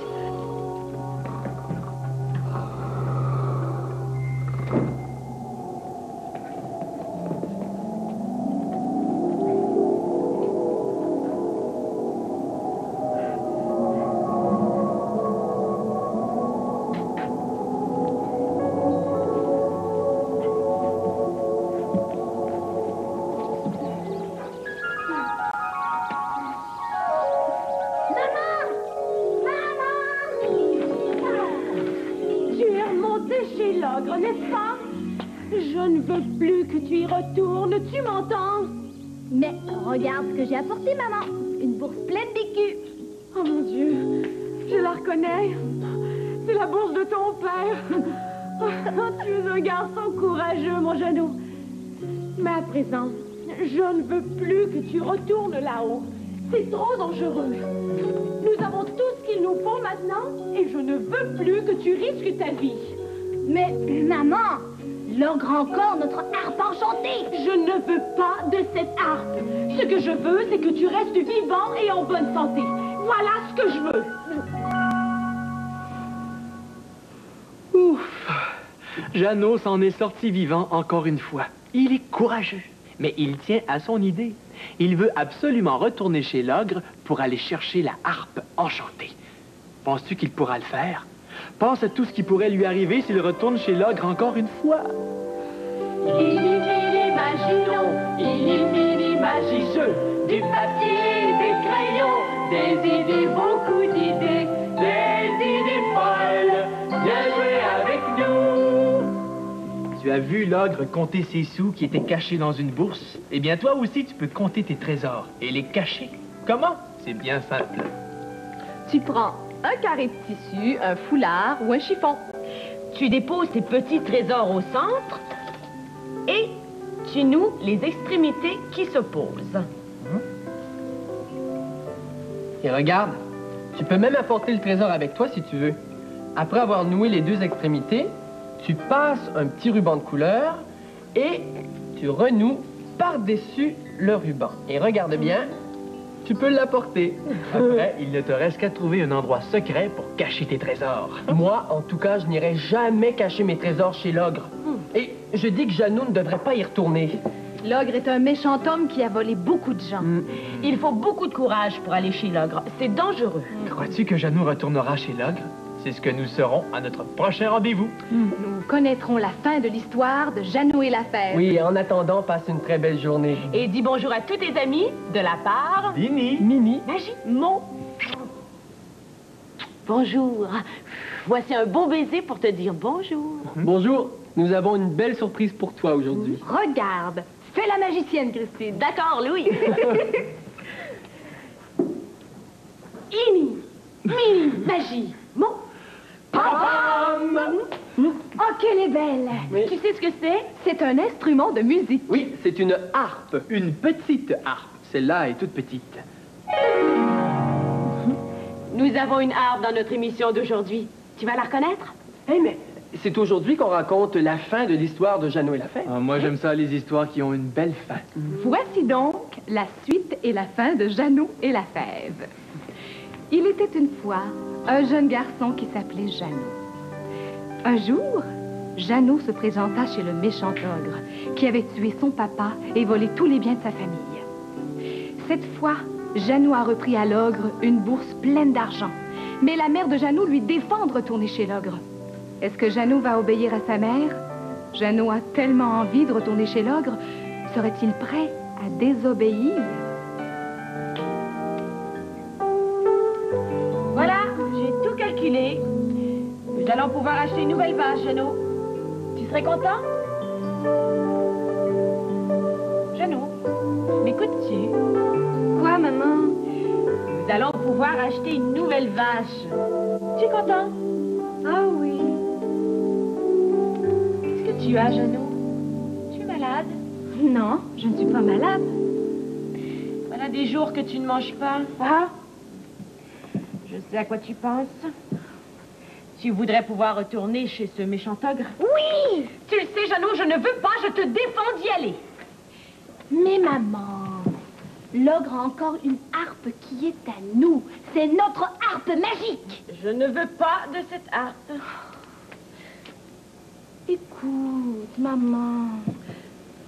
Speaker 2: veux plus que tu y retournes, tu m'entends?
Speaker 3: Mais regarde ce que j'ai apporté, maman. Une bourse pleine d'écus.
Speaker 2: Oh mon Dieu, je la reconnais. C'est la bourse de ton père. Oh, tu es un garçon courageux, mon Jeannot. Mais à présent, je ne veux plus que tu retournes là-haut. C'est trop dangereux. Nous avons tout ce qu'il nous faut maintenant et je ne veux plus que tu risques ta vie.
Speaker 3: Mais, maman, l'ogre a encore notre harpe enchantée.
Speaker 2: Je ne veux pas de cette harpe. Ce que je veux, c'est que tu restes vivant et en bonne santé. Voilà ce que je veux.
Speaker 8: Ouf! Jeannot s'en est sorti vivant encore une fois. Il est courageux, mais il tient à son idée. Il veut absolument retourner chez l'ogre pour aller chercher la harpe enchantée. Penses-tu qu'il pourra le faire? Pense à tout ce qui pourrait lui arriver s'il retourne chez l'ogre encore une fois.
Speaker 2: Imaginons, magicieux, du papier, des crayons, des idées, beaucoup d'idées, des idées folles. Viens jouer avec nous.
Speaker 8: Tu as vu l'ogre compter ses sous qui étaient cachés dans une bourse? Eh bien, toi aussi, tu peux compter tes trésors et les cacher. Comment? C'est bien simple.
Speaker 9: Tu prends un carré de tissu, un foulard ou un chiffon.
Speaker 2: Tu déposes tes petits trésors au centre et tu noues les extrémités qui s'opposent.
Speaker 1: Et regarde, tu peux même apporter le trésor avec toi si tu veux. Après avoir noué les deux extrémités, tu passes un petit ruban de couleur et tu renoues par-dessus le ruban. Et regarde bien, tu peux l'apporter.
Speaker 8: Après, il ne te reste qu'à trouver un endroit secret pour cacher tes trésors.
Speaker 1: Moi, en tout cas, je n'irai jamais cacher mes trésors chez l'ogre. Et je dis que Jeannot ne devrait pas y retourner.
Speaker 9: L'ogre est un méchant homme qui a volé beaucoup de gens.
Speaker 2: Il faut beaucoup de courage pour aller chez l'ogre. C'est dangereux.
Speaker 8: Crois-tu que Jeannot retournera chez l'ogre? C'est ce que nous saurons à notre prochain rendez-vous.
Speaker 9: Nous connaîtrons la fin de l'histoire de Jeannot et la fève.
Speaker 1: Oui, en attendant, passe une très belle journée.
Speaker 2: Et dis bonjour à tous tes amis de la part...
Speaker 8: Dini.
Speaker 1: Mimi.
Speaker 2: Magie, mon... Bonjour. Voici un beau baiser pour te dire bonjour.
Speaker 1: Bonjour, nous avons une belle surprise pour toi aujourd'hui.
Speaker 9: Regarde, fais la magicienne, Christine.
Speaker 2: D'accord, Louis. Ini, mini, magie, mon...
Speaker 3: Oh, qu'elle est belle.
Speaker 1: Oui.
Speaker 2: Tu sais ce que c'est?
Speaker 9: C'est un instrument de musique.
Speaker 1: Oui, c'est une harpe.
Speaker 8: Une petite harpe. Celle-là est toute petite.
Speaker 2: Nous avons une harpe dans notre émission d'aujourd'hui. Tu vas la reconnaître?
Speaker 1: Eh, mais c'est aujourd'hui qu'on raconte la fin de l'histoire de Jeannot et la fève.
Speaker 8: Ah, moi, j'aime ça, les histoires qui ont une belle fin.
Speaker 9: Voici donc la suite et la fin de Jeannot et la fève. Il était une fois un jeune garçon qui s'appelait Jeannot. Un jour, Jeannot se présenta chez le méchant ogre qui avait tué son papa et volé tous les biens de sa famille. Cette fois, Jeannot a repris à l'ogre une bourse pleine d'argent. Mais la mère de Jeannot lui défend de retourner chez l'ogre. Est-ce que Jeannot va obéir à sa mère? Jeannot a tellement envie de retourner chez l'ogre. Serait-il prêt à désobéir?
Speaker 2: Voilà, j'ai tout calculé. Nous allons pouvoir acheter une nouvelle vache, Jeannot. Tu serais content? Jeannot, m'écoutes-tu?
Speaker 9: Quoi, maman?
Speaker 2: Nous allons pouvoir acheter une nouvelle vache. Tu es content?
Speaker 9: Ah oui.
Speaker 2: Qu'est-ce que tu as, Jeannot? Tu es malade?
Speaker 9: Non, je ne suis pas malade.
Speaker 2: Voilà des jours que tu ne manges pas. Ah? Je sais à quoi tu penses. Tu voudrais pouvoir retourner chez ce méchant ogre?
Speaker 3: Oui.
Speaker 2: Tu le sais, Jeannot, je ne veux pas, je te défends d'y aller.
Speaker 3: Mais maman, l'ogre a encore une harpe qui est à nous. C'est notre harpe magique.
Speaker 2: Je ne veux pas de cette harpe.
Speaker 3: Écoute, maman,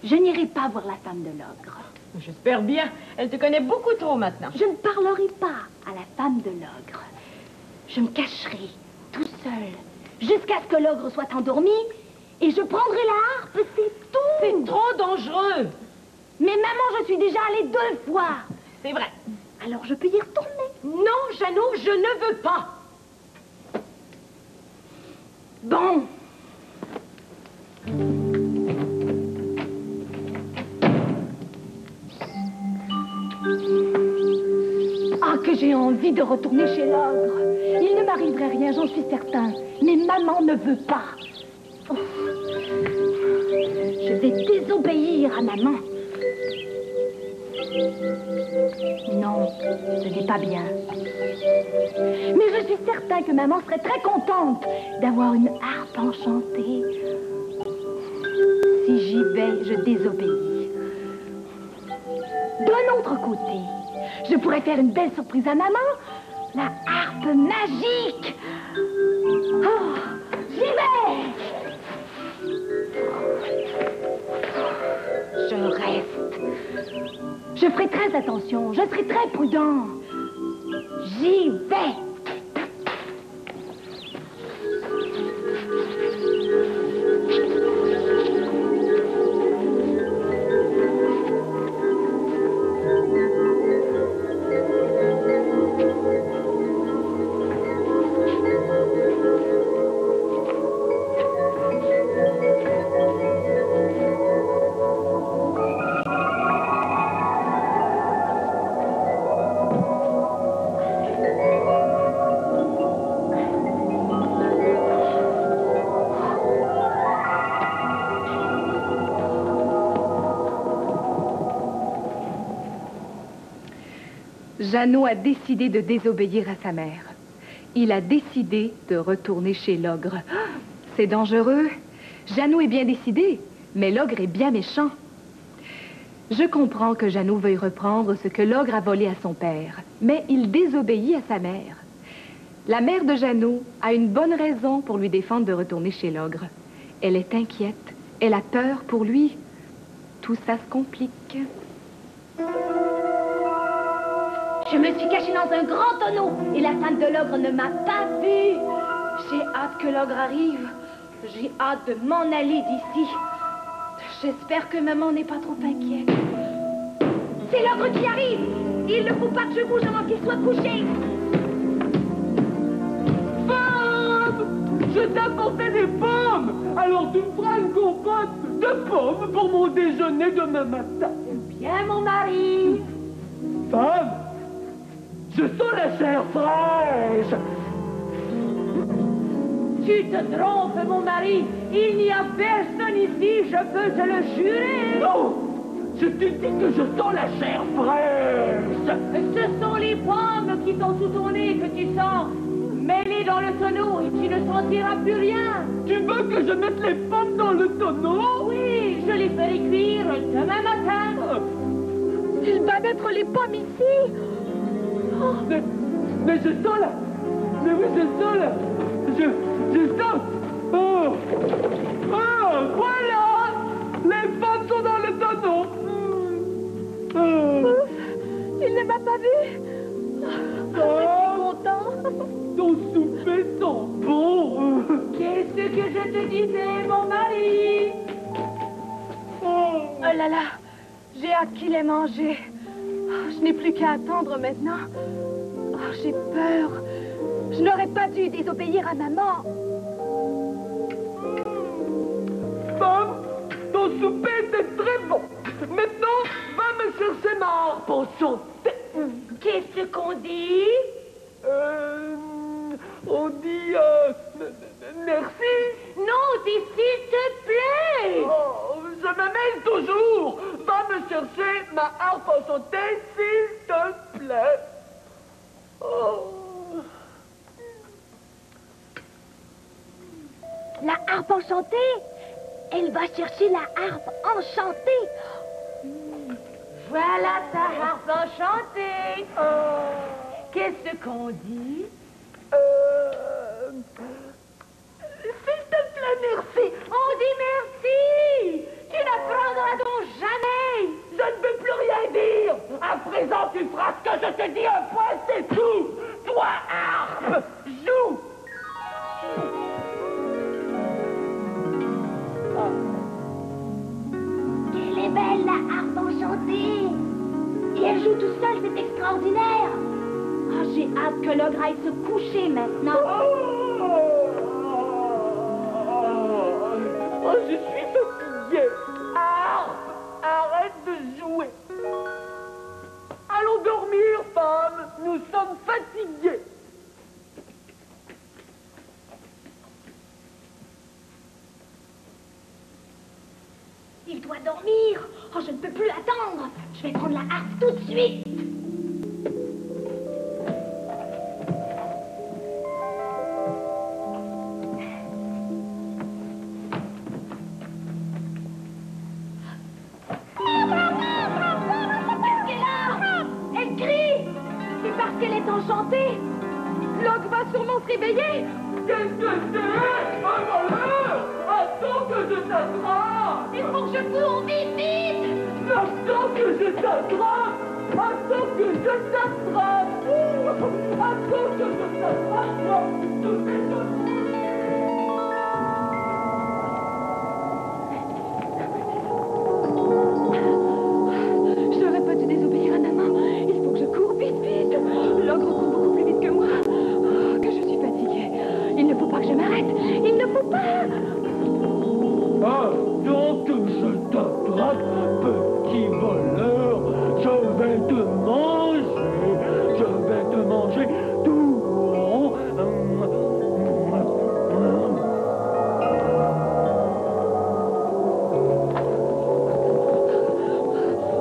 Speaker 3: je n'irai pas voir la femme de l'ogre.
Speaker 2: J'espère bien. Elle te connaît beaucoup trop maintenant.
Speaker 3: Je ne parlerai pas à la femme de l'ogre. Je me cacherai tout seul jusqu'à ce que l'ogre soit endormi et je prendrai la harpe, c'est tout.
Speaker 2: C'est trop dangereux.
Speaker 3: Mais maman, je suis déjà allée 2 fois.
Speaker 2: C'est vrai.
Speaker 3: Alors je peux y retourner.
Speaker 2: Non, Jeannot, je ne veux pas.
Speaker 3: Bon. Ah, que j'ai envie de retourner chez l'ogre. Il ne m'arriverait rien, j'en suis certain. Mais maman ne veut pas. Oh. Je vais désobéir à maman. Non, ce n'est pas bien. Mais je suis certain que maman serait très contente d'avoir une harpe enchantée. Si j'y vais, je désobéis. D'un autre côté, je pourrais faire une belle surprise à maman. La harpe magique. Oh, j'y vais. Je reste. Je ferai très attention. Je serai très prudent. J'y vais.
Speaker 9: Jeannot a décidé de désobéir à sa mère. Il a décidé de retourner chez l'ogre. Ah, c'est dangereux. Jeannot est bien décidé, mais l'ogre est bien méchant. Je comprends que Jeannot veuille reprendre ce que l'ogre a volé à son père, mais il désobéit à sa mère. La mère de Jeannot a une bonne raison pour lui défendre de retourner chez l'ogre. Elle est inquiète, elle a peur pour lui. Tout ça se complique.
Speaker 3: Je me suis cachée dans un grand tonneau et la femme de l'ogre ne m'a pas vue. J'ai hâte que l'ogre arrive. J'ai hâte de m'en aller d'ici. J'espère que maman n'est pas trop inquiète. C'est l'ogre qui arrive. Il ne faut pas que je bouge avant qu'il soit couché.
Speaker 5: Femme! Je t'ai apporté des pommes! Alors tu me feras une compote de pommes pour mon déjeuner demain matin.
Speaker 3: Bien, mon mari.
Speaker 5: Femme! Je sens la chair fraîche!
Speaker 2: Tu te trompes, mon mari. Il n'y a personne ici, je peux te le jurer.
Speaker 5: Non! Je te dis que je sens la chair fraîche!
Speaker 2: Ce sont les pommes qui sont sous ton nez que tu sens. Mets-les dans le tonneau et tu ne sentiras plus rien.
Speaker 5: Tu veux que je mette les pommes dans le tonneau?
Speaker 2: Oui, je les ferai cuire demain matin.
Speaker 3: Il va mettre les pommes ici.
Speaker 5: Oh. Mais je sens là. Mais oui, je sens là. Je sens. Oh! Oh! Voilà! Les pommes sont dans le tonneau.
Speaker 3: Oh. Il ne m'a pas vu. Je suis content.
Speaker 5: Ton souper sent bon.
Speaker 2: Qu'est-ce que je te disais, mon mari?
Speaker 3: Oh là là, j'ai hâte qu'il ait mangé. Oh, je n'ai plus qu'à attendre maintenant. Oh, j'ai peur. Je n'aurais pas dû désobéir à maman.
Speaker 5: Femme, ton souper était très bon. Maintenant, va me chercher ma harpe enchantée.
Speaker 2: Qu'est-ce qu'on dit?
Speaker 5: On dit merci.
Speaker 2: Non, dis s'il te plaît.
Speaker 5: Oh, je me mêle toujours. Va me chercher ma harpe enchantée, s'il te plaît. Oh.
Speaker 3: La harpe enchantée? Elle va chercher la harpe enchantée.
Speaker 2: Voilà ta harpe enchantée. Qu'est-ce qu'on dit?
Speaker 5: S'il te plaît, merci.
Speaker 2: On dit merci. Tu n'apprendras donc jamais.
Speaker 5: Je ne veux plus rien dire. À présent, tu feras ce que je te dis, un point, c'est tout. Toi, harpe, joue.
Speaker 3: Elle est belle, la harpe enchantée. Et elle joue tout seule, c'est extraordinaire. Oh, j'ai hâte que l'ogre aille se coucher maintenant.
Speaker 5: Oh, je suis fatiguée. Harpe, arrête de jouer. Allons
Speaker 1: nous sommes fatigués.
Speaker 3: Il doit dormir. Oh, je ne peux plus attendre. Je vais prendre la harpe tout de suite. Qu'est-ce qu'elle a? Elle crie. C'est parce qu'elle est enchantée.
Speaker 9: Log va sûrement se réveiller.
Speaker 1: Qu'est-ce que c'est? Un voleur! Attends que je t'attrape!
Speaker 3: Il faut que je cours vite, vite.
Speaker 1: Attends que je t'attrape! Attends que je t'attrape! Attends que je t'attrape!
Speaker 9: Je n'aurais pas dû désobéir à maman. Il faut que je cours vite, vite. L'ogre court beaucoup plus vite que moi. Oh, que je suis fatiguée. Il ne faut pas que je m'arrête. Il ne faut pas.
Speaker 5: Attends que je t'attrape, petit voleur. Je vais te manger. Je vais te manger tout rond.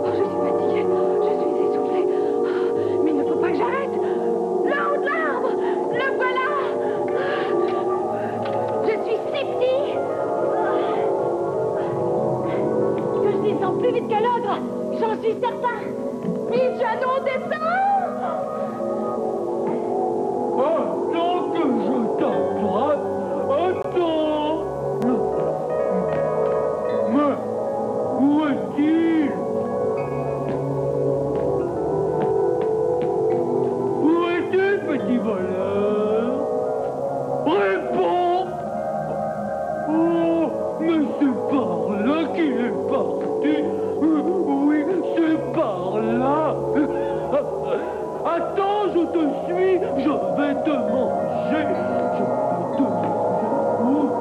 Speaker 9: Oh, je suis fatiguée. Je suis essoufflée. Oh, mais il ne faut pas que j'arrête. Là-haut de l'arbre. Le voilà.
Speaker 3: Je suis si petit que je descends plus vite que l'ogre. J'en suis certain. Vite, Jeannot, descends.
Speaker 5: Attends que je t'attrape. Attends. Mais où est-il? Où es-tu, petit voleur? Réponds! Oh, mais c'est par là qu'il est parti. Oui, c'est par là. Attends, je te suis. Je vais te manger. Je vais te manger.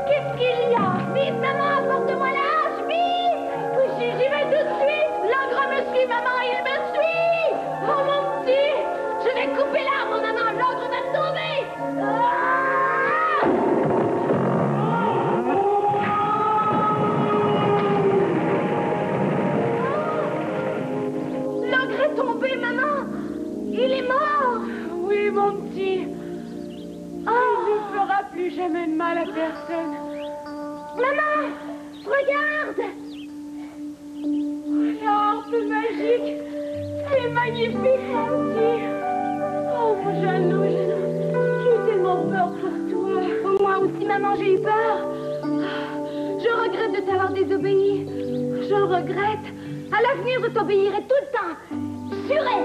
Speaker 3: Qu'est-ce qu'il y a? Vite, maman, apporte-moi la hache, vite. J'y vais tout de suite. L'ogre me suit, maman, il me suit. Oh, mon petit. Je vais couper l'arbre, maman. L'ogre va tomber. Ah! L'ogre est tombé, maman. Il est mort.
Speaker 2: Oui, mon petit. Il ne fera plus jamais de mal à personne.
Speaker 3: Maman, regarde.
Speaker 2: La harpe magique, c'est magnifique, mon petit. Oh, mon Jeannot, j'ai tellement peur pour toi.
Speaker 3: Moi aussi, maman, j'ai eu peur. Je regrette de t'avoir désobéi. Je le regrette. À l'avenir, je t'obéirai tout le temps. Juré.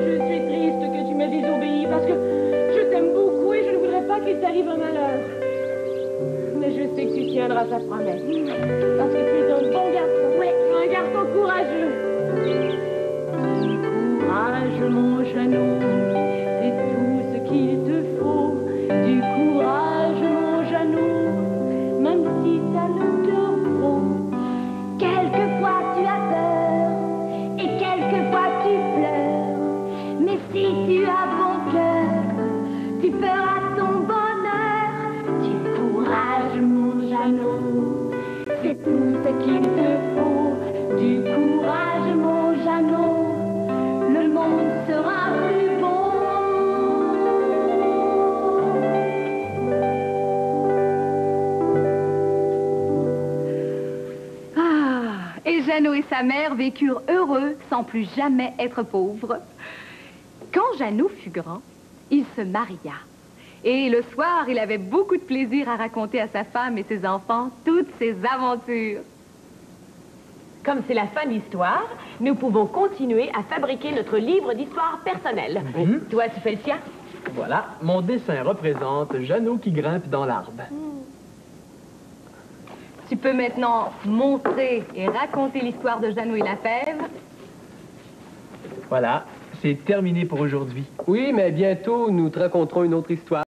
Speaker 2: Je suis triste que tu m'aies désobéi parce que je t'aime beaucoup et je ne voudrais pas qu'il t'arrive un malheur. Mais je sais que tu tiendras ta promesse. Parce que tu es un bon garçon.
Speaker 3: Oui.
Speaker 2: Un garçon courageux. Courage, mon Jeannot, c'est tout ce qu'il te faut. Du courage, mon Jeannot, même si ça ne te faut.
Speaker 3: Quelquefois, tu as peur. Et quelquefois, tu pleures. Mais si tu as bon cœur, tu feras ton bonheur. Du courage, mon Jeannot,
Speaker 2: C'est tout ce qu'il te faut. Du courage, mon Jeannot, le monde sera plus beau.
Speaker 9: Ah, et Jeannot et sa mère vécurent heureux sans plus jamais être pauvres. Quand Jeannot fut grand, il se maria. Et le soir, il avait beaucoup de plaisir à raconter à sa femme et ses enfants toutes ses aventures.
Speaker 2: Comme c'est la fin de l'histoire, nous pouvons continuer à fabriquer notre livre d'histoire personnelle. Toi, tu fais le tien?
Speaker 8: Voilà, mon dessin représente Jeannot qui grimpe dans l'arbre.
Speaker 9: Tu peux maintenant montrer et raconter l'histoire de Jeannot et la fève.
Speaker 8: Voilà, c'est terminé pour aujourd'hui.
Speaker 1: Oui, mais bientôt, nous te raconterons une autre histoire.